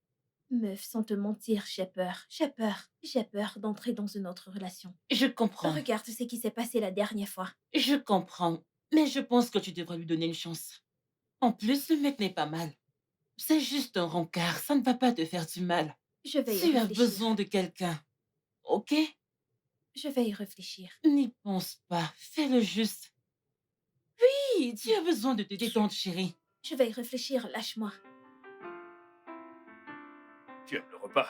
Meuf, sans te mentir, j'ai peur. J'ai peur. J'ai peur d'entrer dans une autre relation. Je comprends, Regarde ce qui s'est passé la dernière fois. je comprends. Mais je pense que tu devrais lui donner une chance. En plus, le mec n'est pas mal. C'est juste un rencard, ça ne va pas te faire du mal. Je vais y Tu as réfléchir. besoin de quelqu'un, ok? Je vais y réfléchir. N'y pense pas, fais-le juste. Oui, tu as besoin de te détendre, chérie. Je vais y réfléchir, lâche-moi. Tu aimes le repas?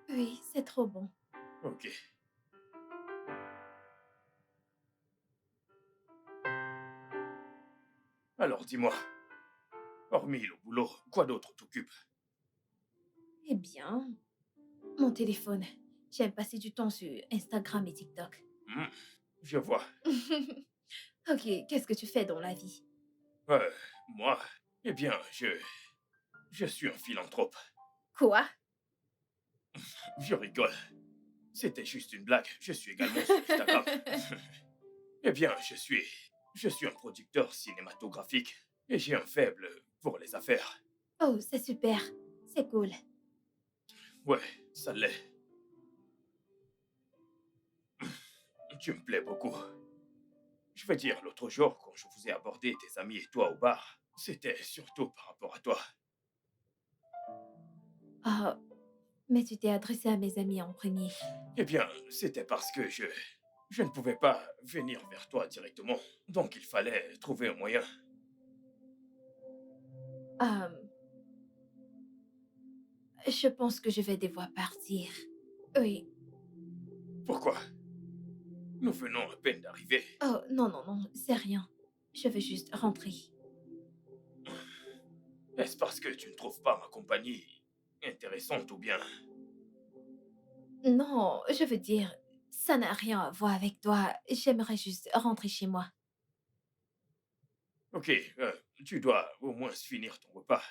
Oui, c'est trop bon. Ok. Alors dis-moi, hormis le boulot, quoi d'autre t'occupe? Eh bien, mon téléphone. J'aime passer du temps sur Instagram et TikTok. Je vois. Ok, qu'est-ce que tu fais dans la vie? Moi, eh bien, je suis un philanthrope. Quoi? Je rigole. C'était juste une blague. Je suis également sur Instagram. Eh bien, je suis un producteur cinématographique et j'ai un faible pour les affaires. Oh, c'est super. C'est cool. Ouais, ça l'est. Tu me plais beaucoup. Je veux dire, l'autre jour, quand je vous ai abordé, tes amis et toi au bar, c'était surtout par rapport à toi. Ah, mais tu t'es adressé à mes amis en premier. Eh bien, c'était parce que je ne pouvais pas venir vers toi directement. Donc il fallait trouver un moyen. Je pense que je vais devoir partir. Oui. Pourquoi? Nous venons à peine d'arriver. Oh, non, non, non, c'est rien. Je veux juste rentrer. Est-ce parce que tu ne trouves pas ma compagnie intéressante ou bien... Non, je veux dire, ça n'a rien à voir avec toi. J'aimerais juste rentrer chez moi. Ok, tu dois au moins finir ton repas.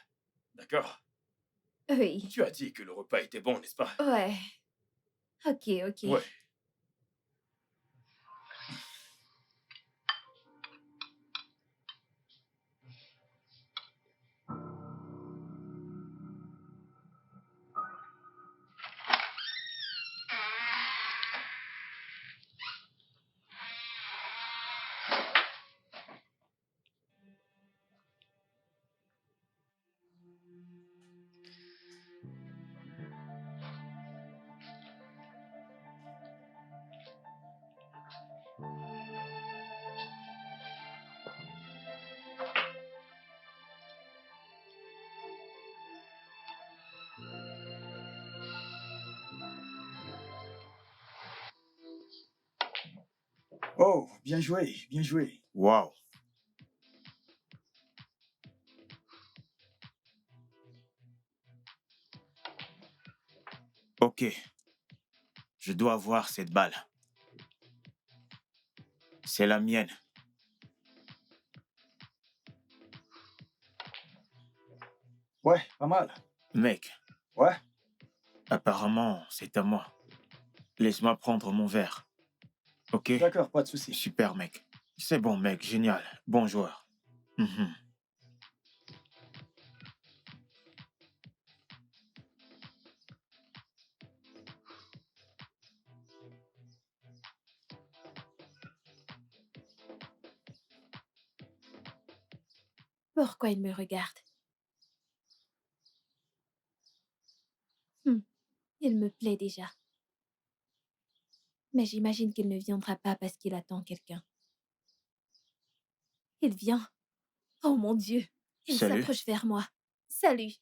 D'accord? Oui. Tu as dit que le repas était bon, n'est-ce pas? Ouais. Ok, ok. Ouais. Oh, bien joué, bien joué. Waouh. Ok, je dois avoir cette balle. C'est la mienne. Ouais, pas mal. Mec, Ouais, apparemment, c'est à moi. Laisse-moi prendre mon verre. Ok? d'accord, pas de souci. Super, mec. C'est bon, mec, génial. Bon joueur. Mhm. Pourquoi il me regarde? Hmm, il me plaît déjà. Mais j'imagine qu'il ne viendra pas parce qu'il attend quelqu'un. Il vient. Oh mon Dieu. Il Salut. s'approche vers moi. Salut.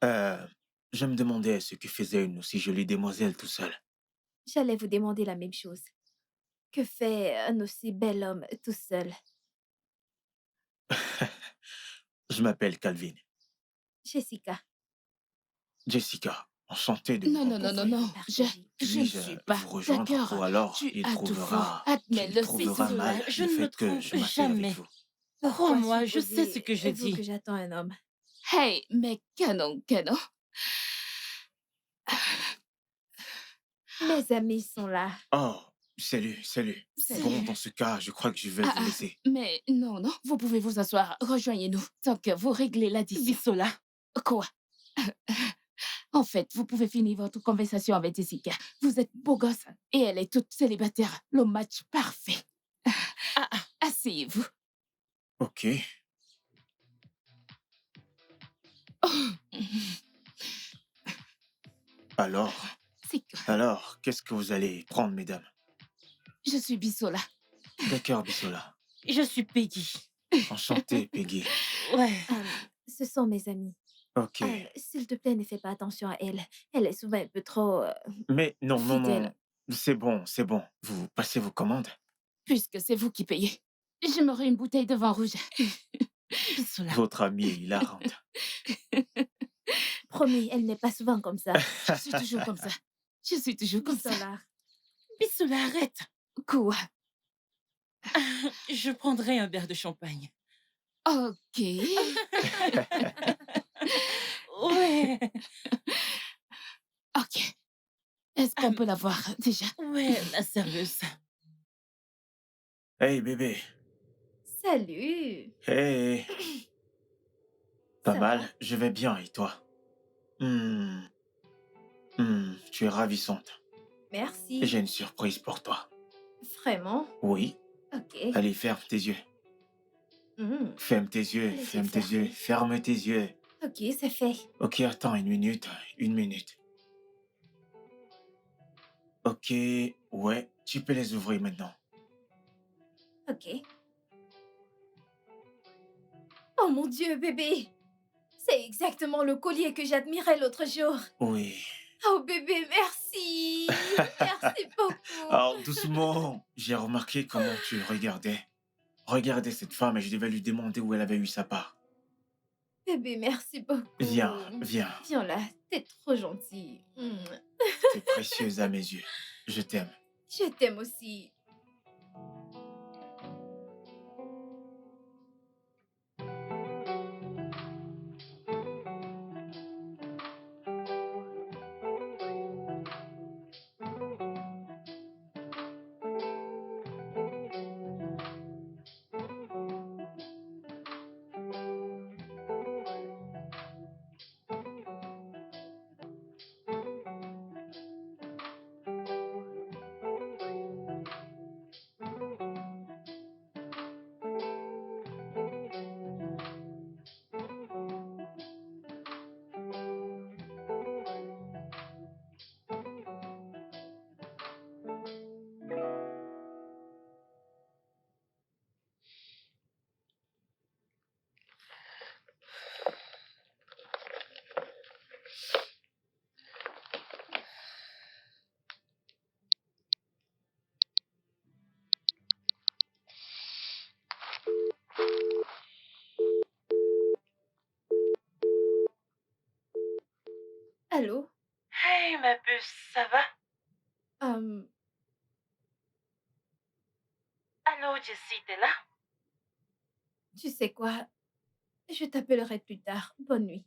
Euh, je me demandais ce que faisait une aussi jolie demoiselle tout seul. J'allais vous demander la même chose. Que fait un aussi bel homme tout seul? Je m'appelle Calvin. Jessica. Jessica, enchanté de vous Non, non, non, non, rencontrer. non. Je ne Puis-je suis pas vous rejoindre d'accord. ou alors Tu il as tout faux. trouvera Admets-le, trouvera c'est mal Bisola, je le ne me fait que trompe je m'appelle jamais. avec vous. Pourquoi Crois-moi, je sais ce que je supposez-vous dis. que j'attends un homme? Hey, mais canon, canon. Mes amis sont là. Oh, salut, salut. Salut. Bon, dans ce cas, je crois que je vais vous laisser. Mais non, non, vous pouvez vous asseoir. Rejoignez-nous tant que vous réglez l'addition. Bisola, Quoi? En fait, vous pouvez finir votre conversation avec Jessica. Vous êtes beau gosse et elle est toute célibataire. Le match parfait. Asseyez-vous. Ok. Alors, C'est quoi? alors, qu'est-ce que vous allez prendre, mesdames? Je suis Bisola. D'accord, Bissola. je suis Peggy. Enchanté, Peggy. Ouais. Ce sont mes amis. Ok. S'il te plaît, ne fais pas attention à elle. Elle est souvent un peu trop Mais non, non, non. fidèle. C'est bon, c'est bon. Vous passez vos commandes? Puisque c'est vous qui payez, j'aimerais une bouteille de vin rouge. Bisola. Votre amie est hilarante. Promis, elle n'est pas souvent comme ça. Je suis toujours comme ça. Je suis toujours comme ça. Bisola. Bisola, arrête. Quoi? Je prendrai un verre de champagne. Ok. Ouais. Ok. Est-ce qu'on peut la voir déjà? Ouais, la serveuse. Hey, bébé. Salut. Hey. Pas Ça mal, va? je vais bien, et toi? Tu es ravissante. Merci. J'ai une surprise pour toi. Vraiment? Oui, Ok. allez, ferme tes yeux. Hmm. Ferme tes yeux, Les yeux ferme tes fermés. yeux, ferme tes yeux. Ok, c'est fait. Ok, attends une minute, une minute. Ok, ouais, tu peux les ouvrir maintenant. Ok. Oh mon Dieu, bébé. C'est exactement le collier que j'admirais l'autre jour. Oui. Oh bébé, merci. Merci beaucoup. Alors, doucement, j'ai remarqué comment tu regardais. Regardez cette femme et je devais lui demander où elle avait eu sa part. Bébé, merci beaucoup. Viens, viens. Viens là, t'es trop gentil. T'es précieuse à mes yeux. Je t'aime. Je t'aime aussi. Allô? Hey, ma puce, ça va? Euh, Allô, Jessie, t'es là? Tu sais quoi? Je t'appellerai plus tard. Bonne nuit.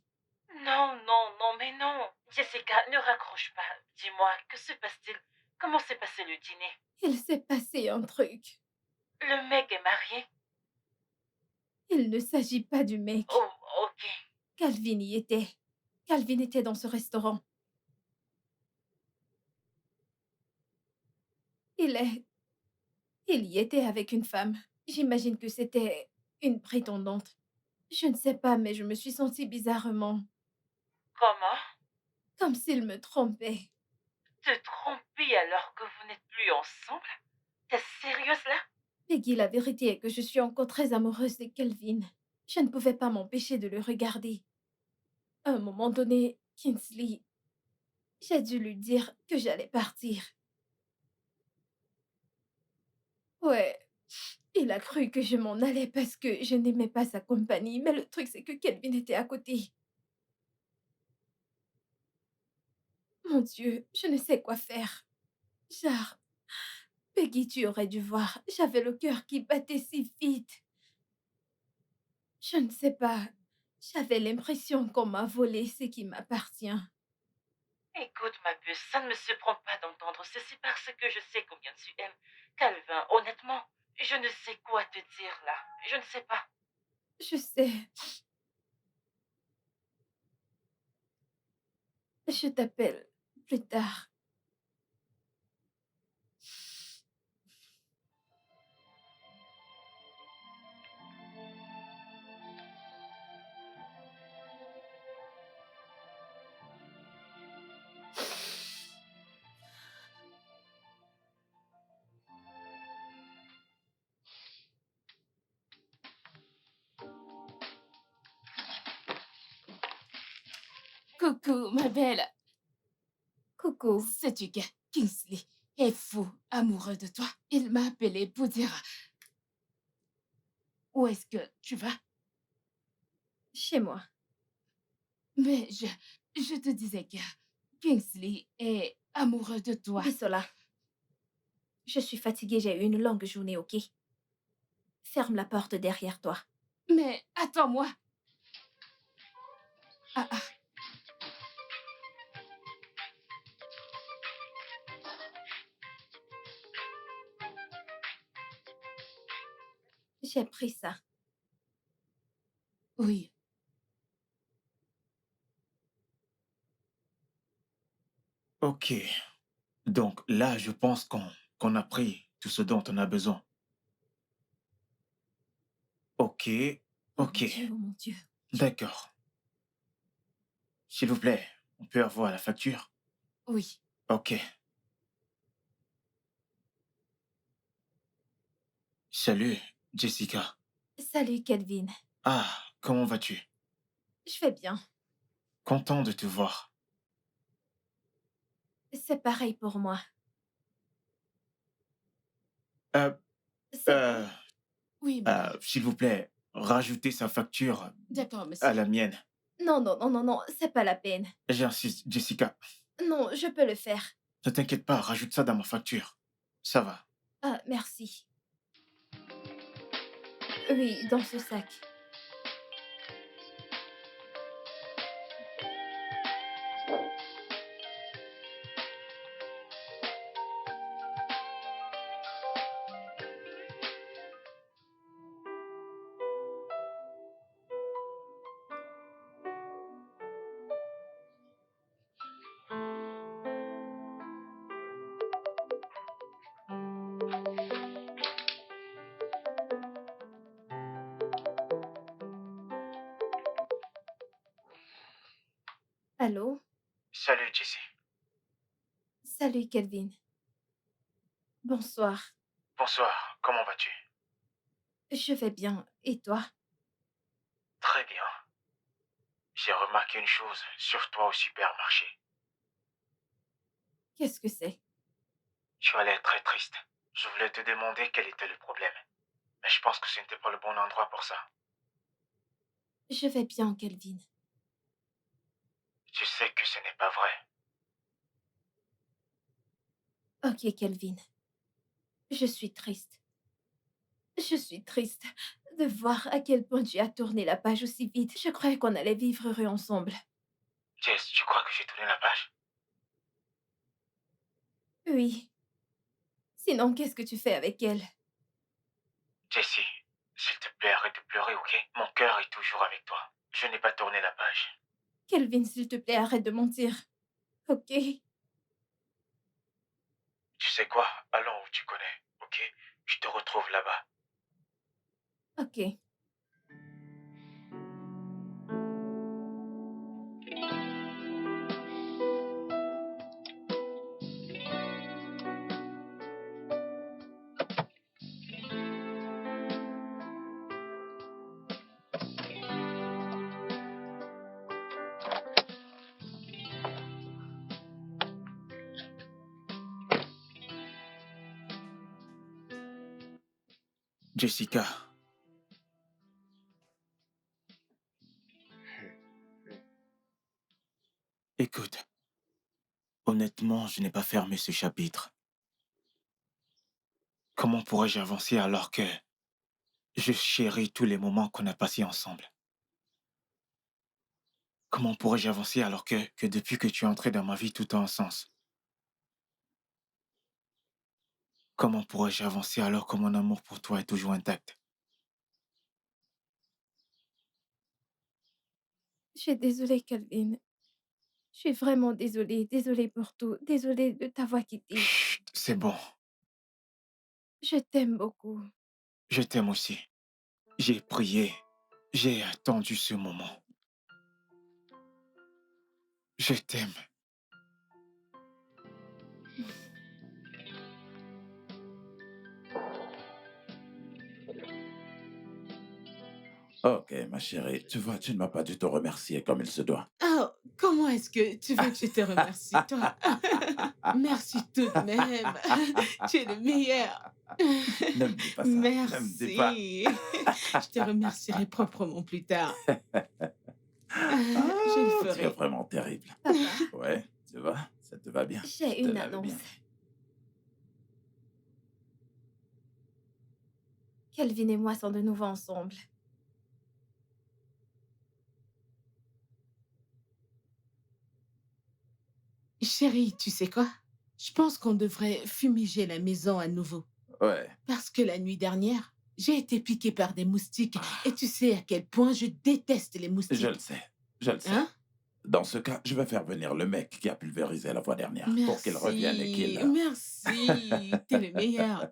Non, non, non, mais non. Jessica, ne raccroche pas. Dis-moi, que se passe-t-il? Comment s'est passé le dîner? Il s'est passé un truc. Le mec est marié? Il ne s'agit pas du mec. Oh, ok. Calvin y était. Calvin était dans ce restaurant. Il est... Il y était avec une femme. J'imagine que c'était une prétendante. Je ne sais pas, mais je me suis sentie bizarrement, Comment? comme s'il me trompait. Te tromper alors que vous n'êtes plus ensemble? T'es sérieuse là? Peggy, la vérité est que je suis encore très amoureuse de Kelvin. Je ne pouvais pas m'empêcher de le regarder. À un moment donné, Kingsley, j'ai dû lui dire que j'allais partir. Ouais, il a cru que je m'en allais parce que je n'aimais pas sa compagnie, mais le truc c'est que Kelvin était à côté. Mon Dieu, je ne sais quoi faire. Genre, Peggy, tu aurais dû voir, j'avais le cœur qui battait si vite. Je ne sais pas, j'avais l'impression qu'on m'a volé ce qui m'appartient. Écoute, ma puce, ça ne me surprend pas d'entendre ceci parce que je sais combien tu aimes. Calvin, honnêtement, je ne sais quoi te dire là. Je ne sais pas. Je sais, je t'appelle plus tard. Coucou, ma belle. Coucou, Sais-tu que Kingsley est fou, amoureux de toi? Il m'a appelé pour dire où est-ce que tu vas? chez moi. Mais je te disais que Kingsley est amoureux de toi. Bisola, je suis fatiguée, j'ai eu une longue journée, ok? Ferme la porte derrière toi. Mais attends-moi. Ah, ah. J'ai pris ça. Oui. Ok. Donc là, je pense qu'on a pris tout ce dont on a besoin. Ok. Oh Ok. mon Dieu, oh mon Dieu. D'accord. S'il vous plaît, on peut avoir la facture? Oui. Ok. Salut, Jessica. Salut, Kelvin. Ah, comment vas-tu? Je vais bien. Content de te voir. C'est pareil pour moi. Euh, C'est euh, bon? Oui, madame. S'il vous plaît, rajoutez sa facture D'accord, à monsieur. la mienne. Non, non, non, non, non, c'est pas la peine. J'insiste, Jessica. Non, je peux le faire. Ne t'inquiète pas, rajoute ça dans ma facture. Ça va. Ah, merci. Oui, dans ce sac. Allô? Salut, Jessie. Salut, Kelvin. Bonsoir. Bonsoir, comment vas-tu? Je vais bien. Et toi? Très bien. J'ai remarqué une chose sur toi au supermarché. Qu'est-ce que c'est? Tu as l'air très triste. Je voulais te demander quel était le problème. Mais je pense que ce n'était pas le bon endroit pour ça. Je vais bien, Kelvin. Je sais que ce n'est pas vrai. Ok, Kelvin. Je suis triste. Je suis triste de voir à quel point tu as tourné la page aussi vite. Je croyais qu'on allait vivre heureux ensemble. Jess, tu crois que j'ai tourné la page? Oui. Sinon, qu'est-ce que tu fais avec elle? Jessie, s'il te plaît, arrête de pleurer, ok? Mon cœur est toujours avec toi. Je n'ai pas tourné la page. Kelvin, s'il te plaît, arrête de mentir. Ok? Tu sais quoi? Allons où tu connais, ok? Je te retrouve là-bas. Ok. Jessica. Écoute, honnêtement, je n'ai pas fermé ce chapitre. Comment pourrais-je avancer alors que je chéris tous les moments qu'on a passés ensemble? Comment pourrais-je avancer alors que depuis que tu es entré dans ma vie, tout a un sens? Comment pourrais-je avancer alors que mon amour pour toi est toujours intact? Je suis désolée, Kelvin. Je suis vraiment désolée. Désolée pour tout. Désolée de t'avoir quitté. Chut, c'est bon. Je t'aime beaucoup. Je t'aime aussi. J'ai prié. J'ai attendu ce moment. Je t'aime. Ok, ma chérie, tu vois, tu ne m'as pas du tout remercié comme il se doit. Oh, comment est-ce que tu veux que je te remercie, toi? Merci tout de même. Tu es le meilleur. Ne me dis pas ça. Ne me dis pas. Merci. Je te remercierai proprement plus tard. Ah, Je le tu es ferai. vraiment terrible. Papa, Ouais, tu vois, ça te va bien. j'ai Je te une l'avais annonce. bien. Kelvin et moi sont de nouveau ensemble. Chérie, tu sais quoi? Je pense qu'on devrait fumiger la maison à nouveau. Ouais. Parce que la nuit dernière, j'ai été piquée par des moustiques. Et tu sais à quel point je déteste les moustiques. Je le sais. Je le sais. Hein? Dans ce cas, je vais faire venir le mec qui a pulvérisé la fois dernière pour qu'il revienne et qu'il... Merci. T'es le meilleur.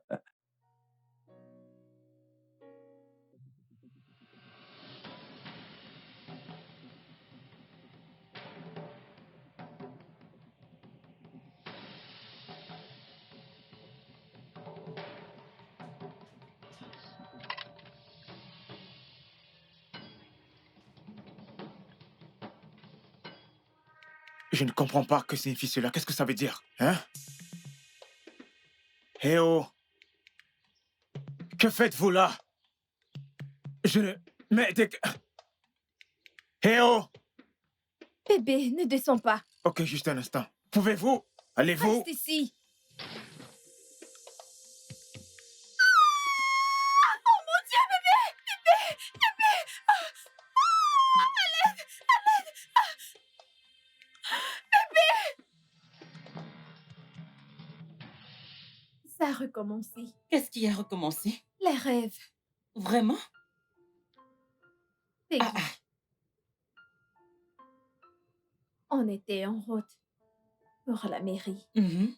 Je ne comprends pas que signifie cela. Qu'est-ce que ça veut dire? Hein? Eh oh! Que faites-vous là? Je ne... Mais... Eh oh! Bébé, ne descends pas. Ok, juste un instant. Pouvez-vous? Allez-vous? Reste ici. Oh mon Dieu, bébé! Bébé! Bébé! À l'aide! À l'aide! Bébé! Ça a recommencé. Qu'est-ce qui a recommencé? Les rêves. Vraiment? Peggy. Ah, ah. On était en route pour la mairie Mhm.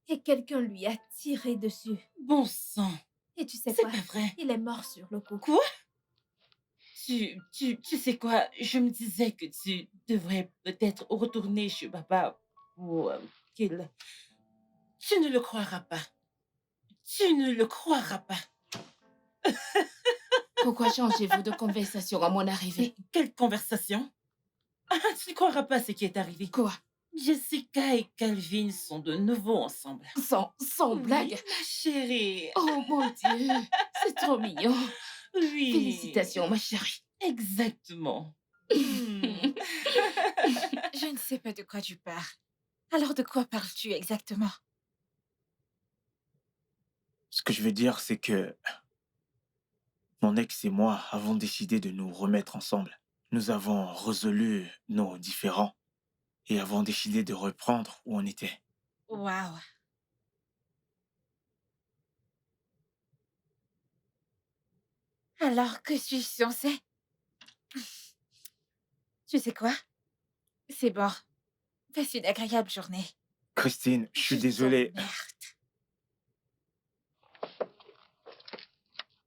et quelqu'un lui a tiré dessus. Bon sang. Et tu sais C'est quoi? pas vrai. Il est mort sur le coup. Quoi? Tu sais quoi? Je me disais que tu devrais peut-être retourner chez papa pour qu'il... Tu ne le croiras pas. Tu ne le croiras pas. Pourquoi changez-vous de conversation à mon arrivée? Mais quelle conversation? Ah, tu ne croiras pas ce qui est arrivé. Quoi? Jessica et Calvin sont de nouveau ensemble. Sans Oui, blague? ma chérie. Oh mon Dieu, c'est trop mignon. Oui. Félicitations, ma chérie. Exactement. Hmm. Je ne sais pas de quoi tu parles. Alors de quoi parles-tu exactement? Ce que je veux dire, c'est que mon ex et moi avons décidé de nous remettre ensemble. Nous avons résolu nos différends et avons décidé de reprendre où on était. Waouh. Alors que suis-je censée? Tu sais quoi? C'est bon. Passe une agréable journée. Christine, je suis Je désolé. t'emmerde.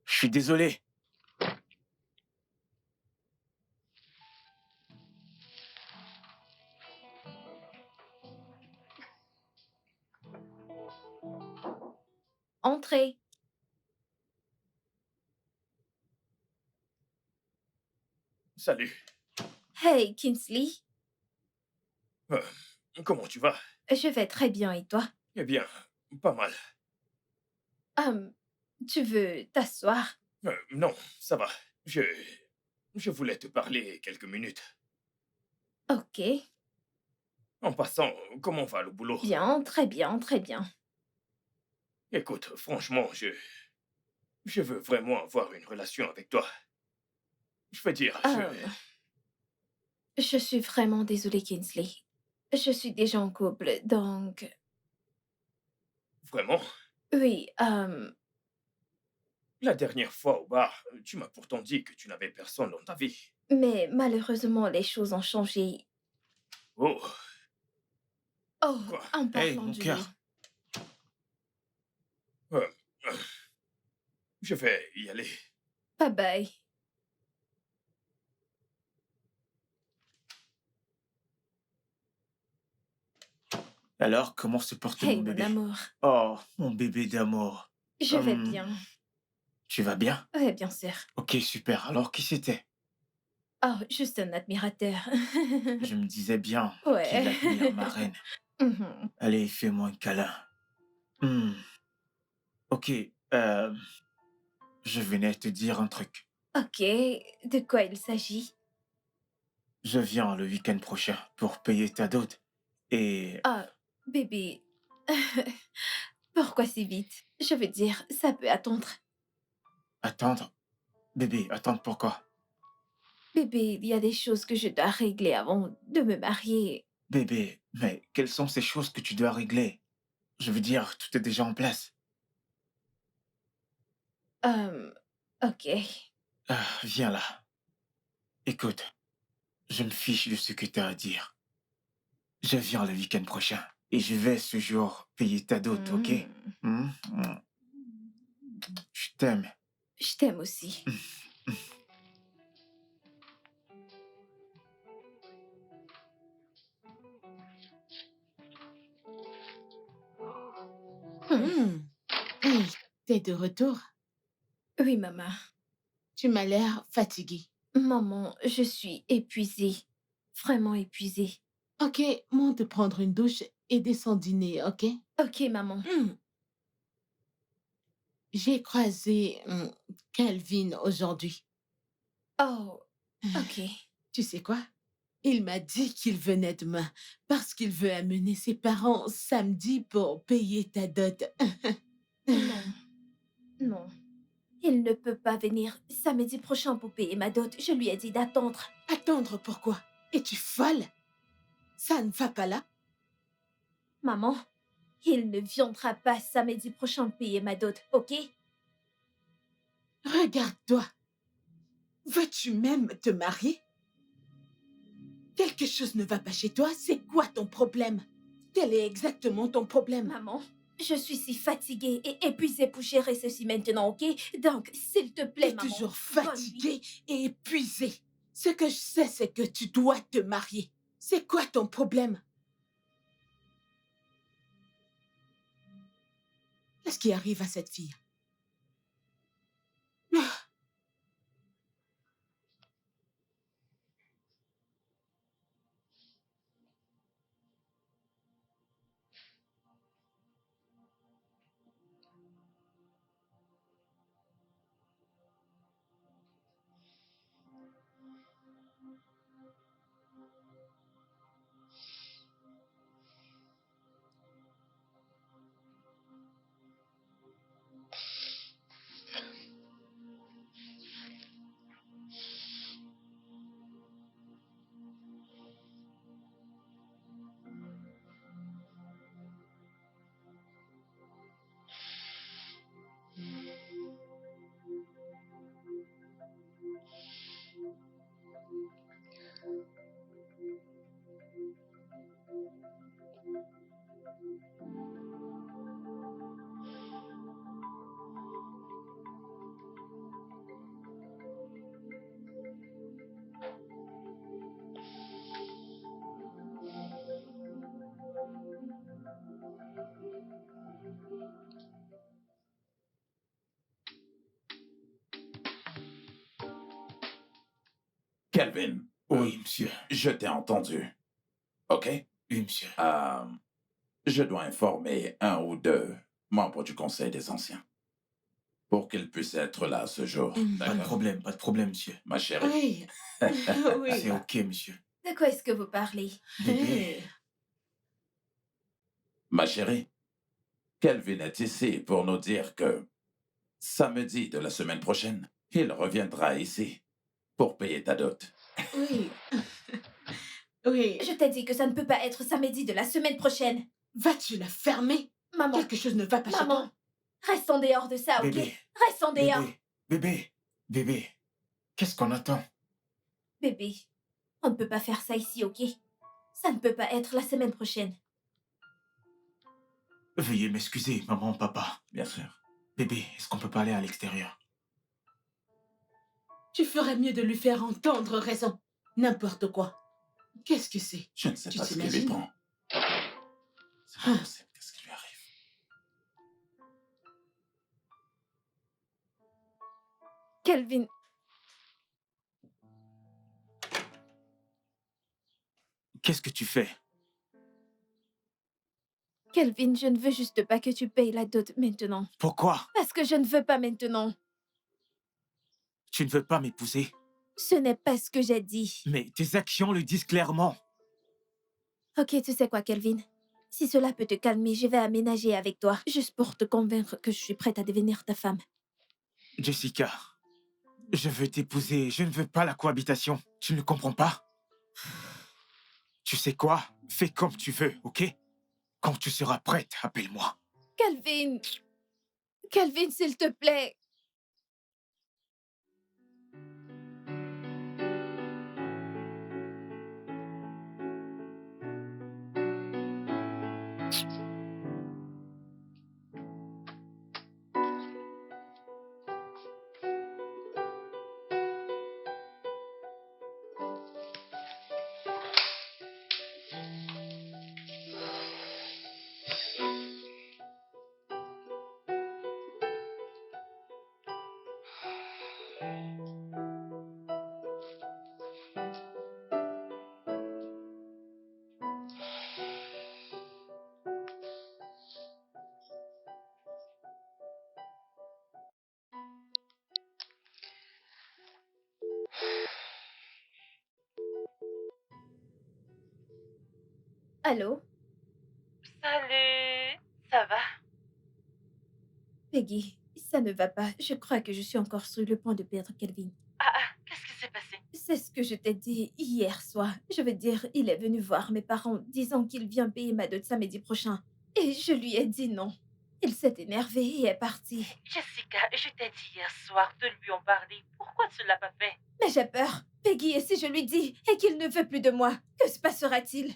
Je suis désolé. Entrez. Salut. Hey, Kingsley. Euh, comment tu vas? Je vais très bien et toi? Eh bien, pas mal. Hum, tu veux t'asseoir? Non, ça va. Je voulais te parler quelques minutes. Ok. En passant, comment va le boulot? Bien, très bien, très bien. Écoute, franchement, je veux vraiment avoir une relation avec toi. Je veux dire, Je suis vraiment désolée, Kingsley. Je suis déjà en couple, donc... Vraiment? Oui, La dernière fois au bar, tu m'as pourtant dit que tu n'avais personne dans ta vie. mais malheureusement, les choses ont changé. Oh, Oh, quoi? en Hey, parlant mon du cœur. lit. Euh, euh, je vais y aller. Bye bye. Alors, comment se porte Hey, mon mon bébé? amour. Oh, mon bébé d'amour. Je vais Hum, bien. Tu vas bien? Oui, bien sûr. Ok, super. Alors, qui c'était? Oh, juste un admirateur. Je me disais bien qu'il Ouais. admire ma reine. Mhm. Allez, fais-moi un câlin. Hmm. Ok, je venais te dire un truc. Ok, de quoi il s'agit? Je viens le week-end prochain pour payer ta dot. Et Ah, bébé. Pourquoi si vite? Je veux dire, ça peut attendre. attendre. Bébé, attendre pourquoi? Bébé, il y a des choses que je dois régler avant de me marier. Bébé, mais quelles sont ces choses que tu dois régler? Je veux dire, tout est déjà en place. Ok. Ah, viens là. Écoute, je me fiche de ce que tu as à dire. Je viens le week-end prochain et je vais ce jour payer ta dot, ok? Hmm. Hmm. Je t'aime. Je t'aime aussi. Hmm. Hey, t'es de retour? Oui, maman. Tu m'as l'air fatiguée. Maman, je suis épuisée. Vraiment épuisée. Ok, monte prendre une douche et descends dîner, ok? Ok, maman. J'ai croisé Calvin aujourd'hui. Oh, ok. Tu sais quoi? Il m'a dit qu'il venait demain parce qu'il veut amener ses parents samedi pour payer ta dot. Non, non. Il ne peut pas venir samedi prochain pour payer ma dot. Je lui ai dit d'attendre. Attendre pourquoi? Es-tu folle? Ça ne va pas là? Maman, il ne viendra pas samedi prochain payer ma dot, ok? Regarde-toi. Veux-tu même te marier? Quelque chose ne va pas chez toi? C'est quoi ton problème? Quel est exactement ton problème? Maman, je suis si fatiguée et épuisée pour gérer ceci maintenant, ok? Donc, s'il te plaît, T'es maman. toujours bonne nuit. fatiguée et épuisée. Ce que je sais, c'est que tu dois te marier. C'est quoi ton problème? Qu'est-ce qui arrive à cette fille? Kelvin, Oui, monsieur. je t'ai entendu. OK? Oui, monsieur. Je dois informer un ou deux membres du Conseil des Anciens pour qu'ils puissent être là ce jour. Pas de problème, monsieur. Ma chérie. Oui. Oui. C'est OK, monsieur. De quoi est-ce que vous parlez? Bébé. Ma chérie, Kelvin est ici pour nous dire que samedi de la semaine prochaine, il reviendra ici pour payer ta dot. Oui. Oui. Je t'ai dit que ça ne peut pas être samedi de la semaine prochaine. Vas-tu la fermer? Maman, Quelque chose ne va pas chez maman, toi. reste en dehors de ça, ok? Bébé. Reste en dehors. Bébé. Qu'est-ce qu'on attend? Bébé, on ne peut pas faire ça ici, ok? Ça ne peut pas être la semaine prochaine. Veuillez m'excuser, maman, papa. Bien sûr. Bébé, est-ce qu'on peut pas aller à l'extérieur? Tu ferais mieux de lui faire entendre raison. N'importe quoi. Qu'est-ce que c'est? Je ne sais Tu pas ce qui lui t'imagines? prend. C'est pas possible. Qu'est-ce qui lui arrive? Kelvin, Qu'est-ce que tu fais? Kelvin, je ne veux juste pas que tu payes la dot maintenant. Pourquoi? Parce que je ne veux pas maintenant. Tu ne veux pas m'épouser? Ce n'est pas ce que j'ai dit. Mais tes actions le disent clairement. Ok, tu sais quoi, Kelvin? Si cela peut te calmer, je vais aménager avec toi, juste pour te convaincre que je suis prête à devenir ta femme. Jessica, je veux t'épouser, je ne veux pas la cohabitation. Tu ne comprends pas? Tu sais quoi? Fais comme tu veux, ok? Quand tu seras prête, appelle-moi. Kelvin! Kelvin, s'il te plaît! Allô? Salut, ça va? Peggy, ça ne va pas. Je crois que je suis encore sur le point de perdre Kelvin. Qu'est-ce qui s'est passé? C'est ce que je t'ai dit hier soir. Je veux dire, il est venu voir mes parents disant qu'il vient payer ma dot samedi prochain. Et je lui ai dit non. Il s'est énervé et est parti. Jessica, je t'ai dit hier soir de lui en parler. Pourquoi tu l'as pas fait? Mais j'ai peur. Peggy, et si je lui dis et qu'il ne veut plus de moi, que se passera-t-il?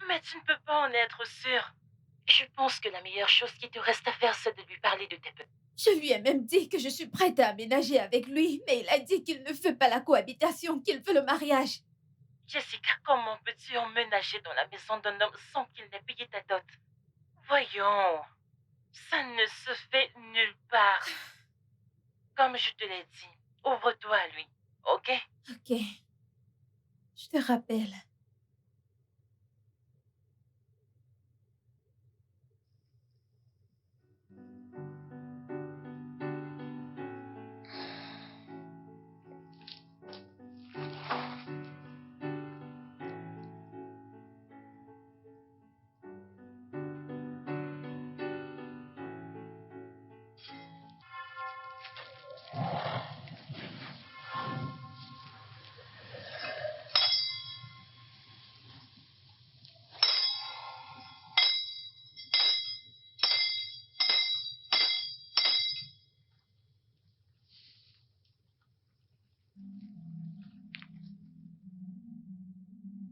Mais tu ne peux pas en être sûre. Je pense que la meilleure chose qui te reste à faire, c'est de lui parler de tes petits. Je lui ai même dit que je suis prête à aménager avec lui, mais il a dit qu'il ne veut pas la cohabitation, qu'il veut le mariage. Jessica, comment peux-tu emménager dans la maison d'un homme sans qu'il n'ait payé ta dot? Voyons, ça ne se fait nulle part. Comme je te l'ai dit, ouvre-toi à lui, ok? Ok. Je te rappelle.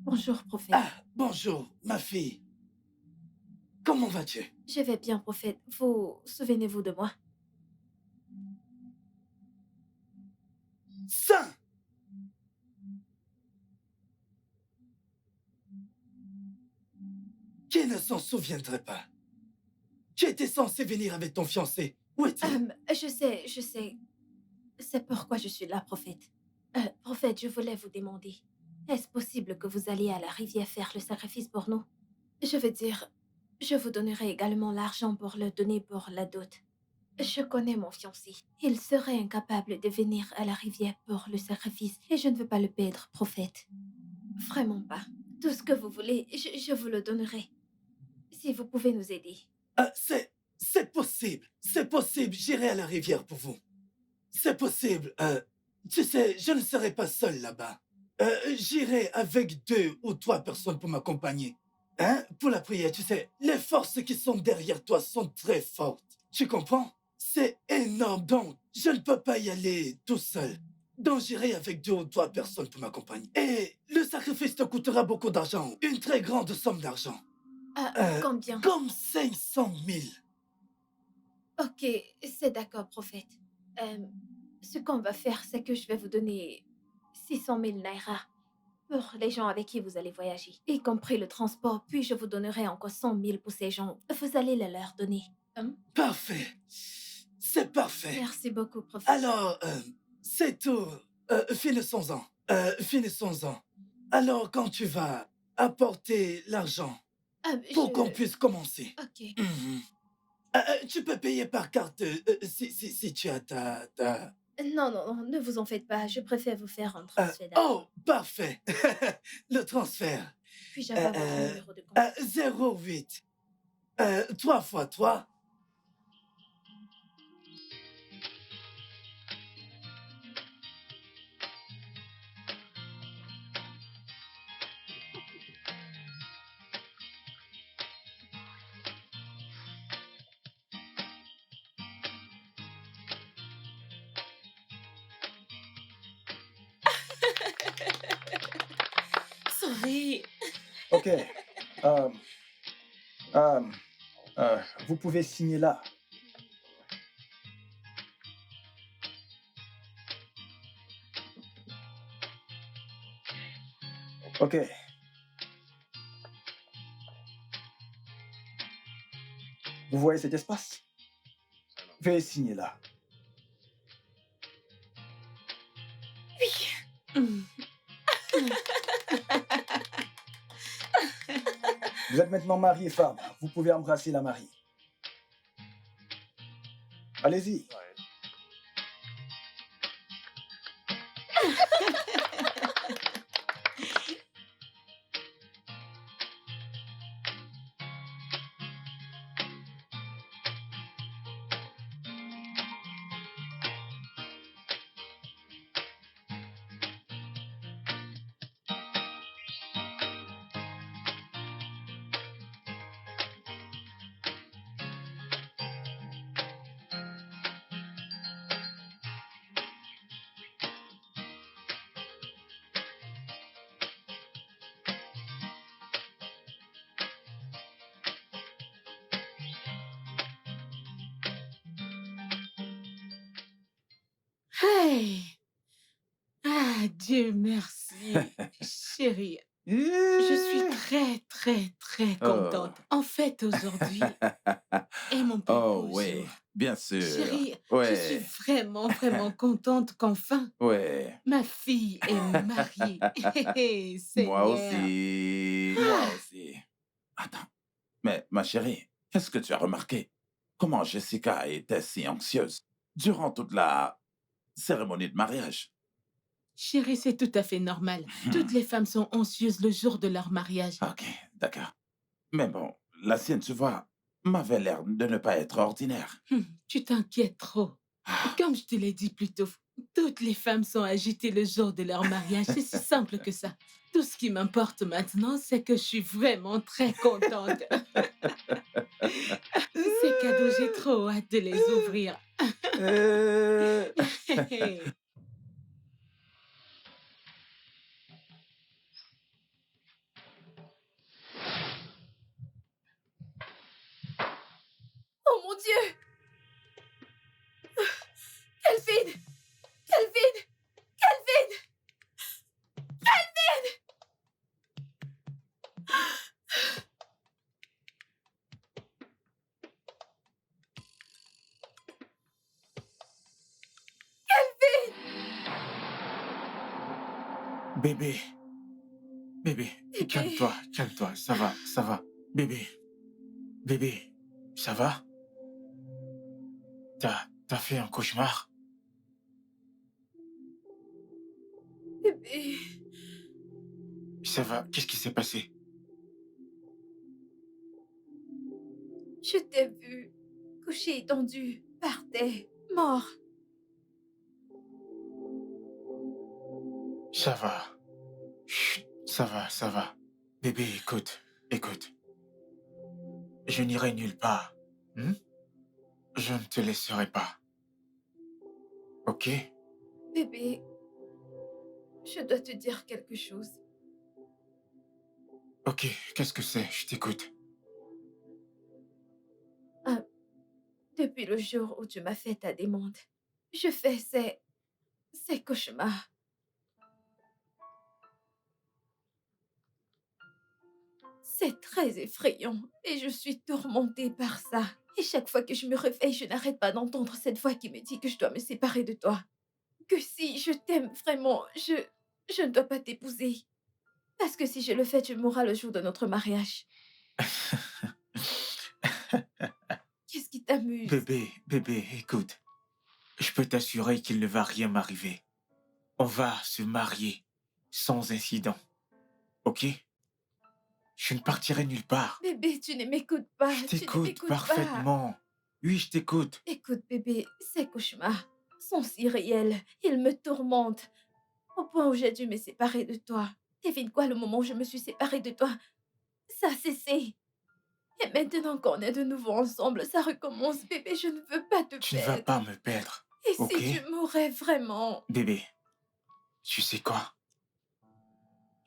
Bonjour, prophète. Bonjour, ma fille. Comment vas-tu? Je vais bien, prophète. Vous souvenez-vous de moi? Saint! Qui ne s'en soutiendrait pas? Tu étais censé venir avec ton fiancé. Où est-il? Je sais. C'est pourquoi je suis là, prophète. Prophète, je voulais vous demander, est-ce possible que vous alliez à la rivière faire le sacrifice pour nous? Je veux dire, je vous donnerai également l'argent pour le donner pour la dot. Je connais mon fiancé. Il serait incapable de venir à la rivière pour le sacrifice et je ne veux pas le perdre, prophète. Vraiment pas. Tout ce que vous voulez, je vous le donnerai. Si vous pouvez nous aider. C'est possible. C'est possible. J'irai à la rivière pour vous. C'est possible. Tu sais, je ne serai pas seul là-bas. J'irai avec 2 ou 3 personnes pour m'accompagner. Hein? Pour la prière, tu sais, les forces qui sont derrière toi sont très fortes. Tu comprends? C'est énorme, donc je ne peux pas y aller tout seul. Donc j'irai avec 2 ou 3 personnes pour m'accompagner. Et le sacrifice te coûtera beaucoup d'argent. Une très grande somme d'argent. Combien? Comme 500 000. Ok, c'est d'accord, prophète. Ce qu'on va faire, c'est que je vais vous donner 600 000 naira pour les gens avec qui vous allez voyager, y compris le transport, puis je vous donnerai encore 100 000 pour ces gens. Vous allez les leur donner. Parfait. C'est parfait. Merci beaucoup, prophète. Alors, c'est tout. Finissons-en. Finissons-en. Alors, quand tu vas apporter l'argent pour qu'on puisse commencer. Ok. Mhm. Tu peux payer par carte si tu as ta... Non, ne vous en faites pas. Je préfère vous faire un transfert. Oh, parfait. Le transfert. Puis-je avoir votre numéro de compte? 08 3 x 3. Sorry. Ok. Vous pouvez signer là. Ok. Vous voyez cet espace? Veuillez signer là. Vous êtes maintenant mari et femme. Vous pouvez embrasser la mariée. Allez-y. Hey! Ah, Dieu merci, chérie. Je suis très, très, très contente. En fait, aujourd'hui est mon plus Oh, beau oui, jour. bien sûr. Chérie, je suis Ouais, vraiment, vraiment contente qu'enfin ouais. ma fille est mariée. Hé, hé, Moi Seigneur. aussi. Moi aussi. Attends, mais ma chérie, qu'est-ce que tu as remarqué? Comment Jessica était si anxieuse durant toute la cérémonie de mariage? Chérie, c'est tout à fait normal. Toutes les femmes sont anxieuses le jour de leur mariage. Ok, d'accord. Mais bon, la sienne, tu vois, m'avait l'air de ne pas être ordinaire. Tu t'inquiètes trop. Comme je te l'ai dit plus tôt, toutes les femmes sont agitées le jour de leur mariage. C'est si simple que ça. Tout ce qui m'importe maintenant, c'est que je suis vraiment très contente. Ces cadeaux, j'ai trop hâte de les ouvrir. Oh mon Dieu! Kelvin! Kelvin! Kelvin! Kelvin! Kelvin! Bébé, bébé, Bébé. calme-toi, calme-toi, ça va. Bébé, bébé, ça va? T'as fait un cauchemar? Bébé. Ça va, qu'est-ce qui s'est passé? Je t'ai vu couché étendu par terre, mort. Ça va. Chut, ça va. Bébé, écoute. Je n'irai nulle part. Hmm? Je ne te laisserai pas. Ok? Bébé, je dois te dire quelque chose. Ok, qu'est-ce que c'est? Je t'écoute. Depuis le jour où tu m'as fait ta demande, je fais ces cauchemars. C'est très effrayant et je suis tourmentée par ça. Et chaque fois que je me réveille, je n'arrête pas d'entendre cette voix qui me dit que je dois me séparer de toi. Que si je t'aime vraiment, je ne dois pas t'épouser. Parce que si je le fais, tu mourras le jour de notre mariage. Qu'est-ce qui t'amuse? Bébé, écoute. Je peux t'assurer qu'il ne va rien m'arriver. On va se marier sans incident. Ok? Je ne partirai nulle part. Bébé, tu ne m'écoutes pas. Je Tu ne t'écoute m'écoutes pas. parfaitement. Oui, je t'écoute. Écoute, bébé, ces cauchemars sont si réels. Ils me tourmentent. Au point où j'ai dû me séparer de toi. Devine quoi, le moment où je me suis séparée de toi, ça a cessé. Et maintenant qu'on est de nouveau ensemble, ça recommence, bébé. Je ne veux pas te Tu ne vas perdre. pas me perdre. Et Ok? si tu mourais vraiment? Bébé, tu sais quoi?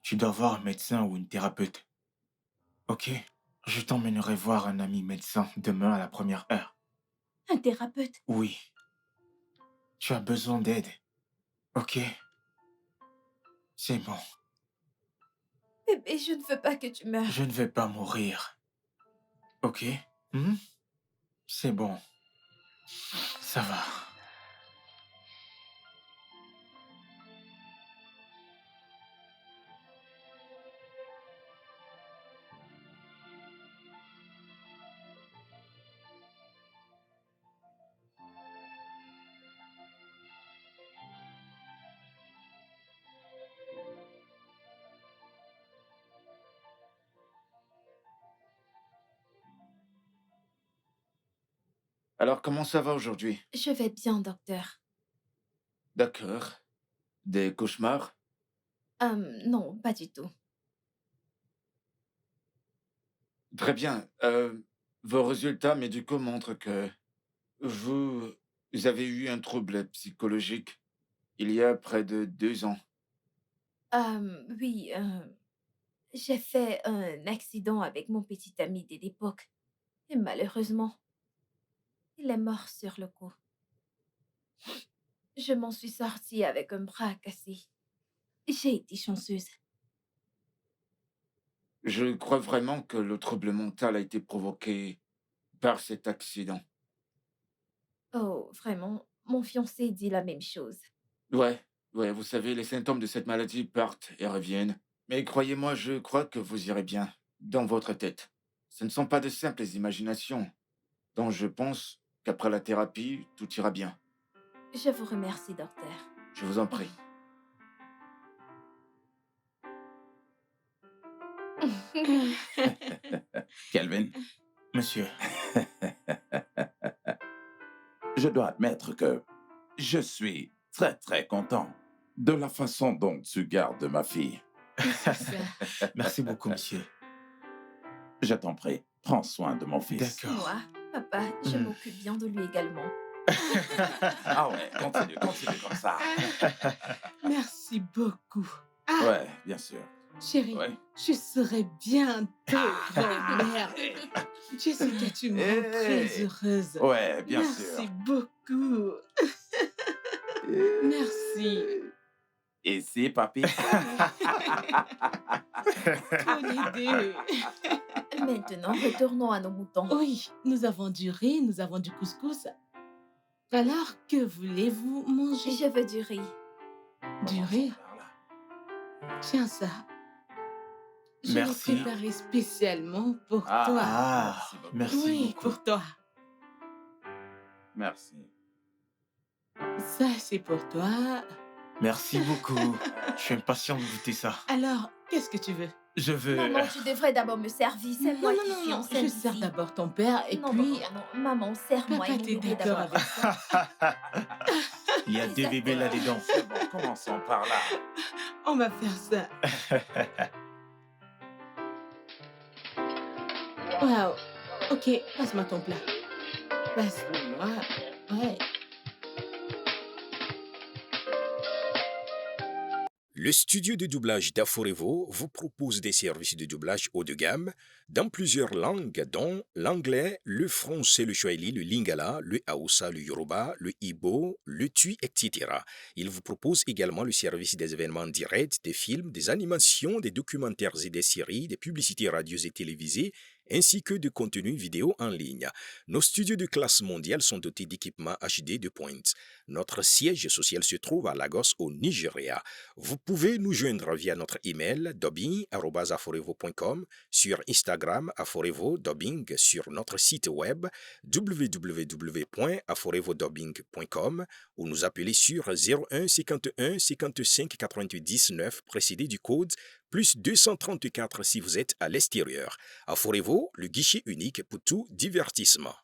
Tu dois voir un médecin ou une thérapeute. Ok? Je t'emmènerai voir un ami médecin demain à la première heure. Un thérapeute? Oui. Tu as besoin d'aide. Ok? C'est bon. Bébé, je ne veux pas que tu meurs. Je ne vais pas mourir. Ok? Hmm? C'est bon. Ça va. Alors, comment ça va aujourd'hui? Je vais bien, docteur. D'accord. Des cauchemars? Non, pas du tout. Très bien. Vos résultats médicaux montrent que vous avez eu un trouble psychologique il y a près de 2 ans. Oui, j'ai fait un accident avec mon petit ami de l'époque. Et malheureusement, il est mort sur le coup. Je m'en suis sortie avec un bras cassé. J'ai été chanceuse. Je crois vraiment que le trouble mental a été provoqué par cet accident. Oh, vraiment, mon fiancé dit la même chose. Ouais, vous savez, les symptômes de cette maladie partent et reviennent. Mais croyez-moi, je crois que vous irez bien, dans votre tête. Ce ne sont pas de simples imaginations, donc je pense qu'après la thérapie, tout ira bien. Je vous remercie, docteur. Je vous en prie. Kelvin, Monsieur, je dois admettre que je suis très très content de la façon dont tu gardes ma fille. C'est ça. merci beaucoup, monsieur. Je t'en prie, prends soin de mon fils. D'accord. Moi, papa, je Hmm. m'occupe bien de lui également. Ah ouais, continue comme ça. Merci beaucoup. Ah, Ouais, bien sûr. chérie, Ouais. je serai bientôt grand-mère. Jessica, tu me rends très heureuse. Ouais, bien Merci sûr. beaucoup. Merci. Ici, papy. Bonne idée. Maintenant, retournons à nos moutons. Oui, nous avons du riz, nous avons du couscous. Alors, que voulez-vous manger? Je veux du riz. Du riz? Tiens ça. Je l'ai Merci. préparé spécialement pour toi. Ah, merci Oui, beaucoup. pour toi. Merci. Ça, c'est pour toi. Merci beaucoup. Je suis impatient de goûter ça. Alors, qu'est-ce que tu veux? Je veux... Maman, tu devrais d'abord me servir. C'est Non, moi non, qui non, suis non. enceinte Je sers ici. d'abord ton père et Non, puis... non, non, non. Maman, serre-moi Papa, et t'es nourris d'accord d'abord. avec ça? Il y a deux bébés là-dedans. C'est bon, commençons par là. On va faire ça. Waouh. Ok, passe-moi ton plat. Passe-le-moi. Ouais. Le studio de doublage d'Aforevo vous propose des services de doublage haut de gamme dans plusieurs langues, dont l'anglais, le français, le swahili, le lingala, le haoussa, le yoruba, le ibo, le tui, etc. Il vous propose également le service des événements directs, des films, des animations, des documentaires et des séries, des publicités radios et télévisées, ainsi que de contenus vidéo en ligne. Nos studios de classe mondiale sont dotés d'équipements HD de pointe. Notre siège social se trouve à Lagos, au Nigeria. Vous pouvez nous joindre via notre email dubbing@aforevo.com, sur Instagram aforevo-dubbing, sur notre site web www.aforevodubbing.com ou nous appeler sur 01 51 55 88 19 précédé du code plus 234 si vous êtes à l'extérieur. Aforevo, le guichet unique pour tout divertissement.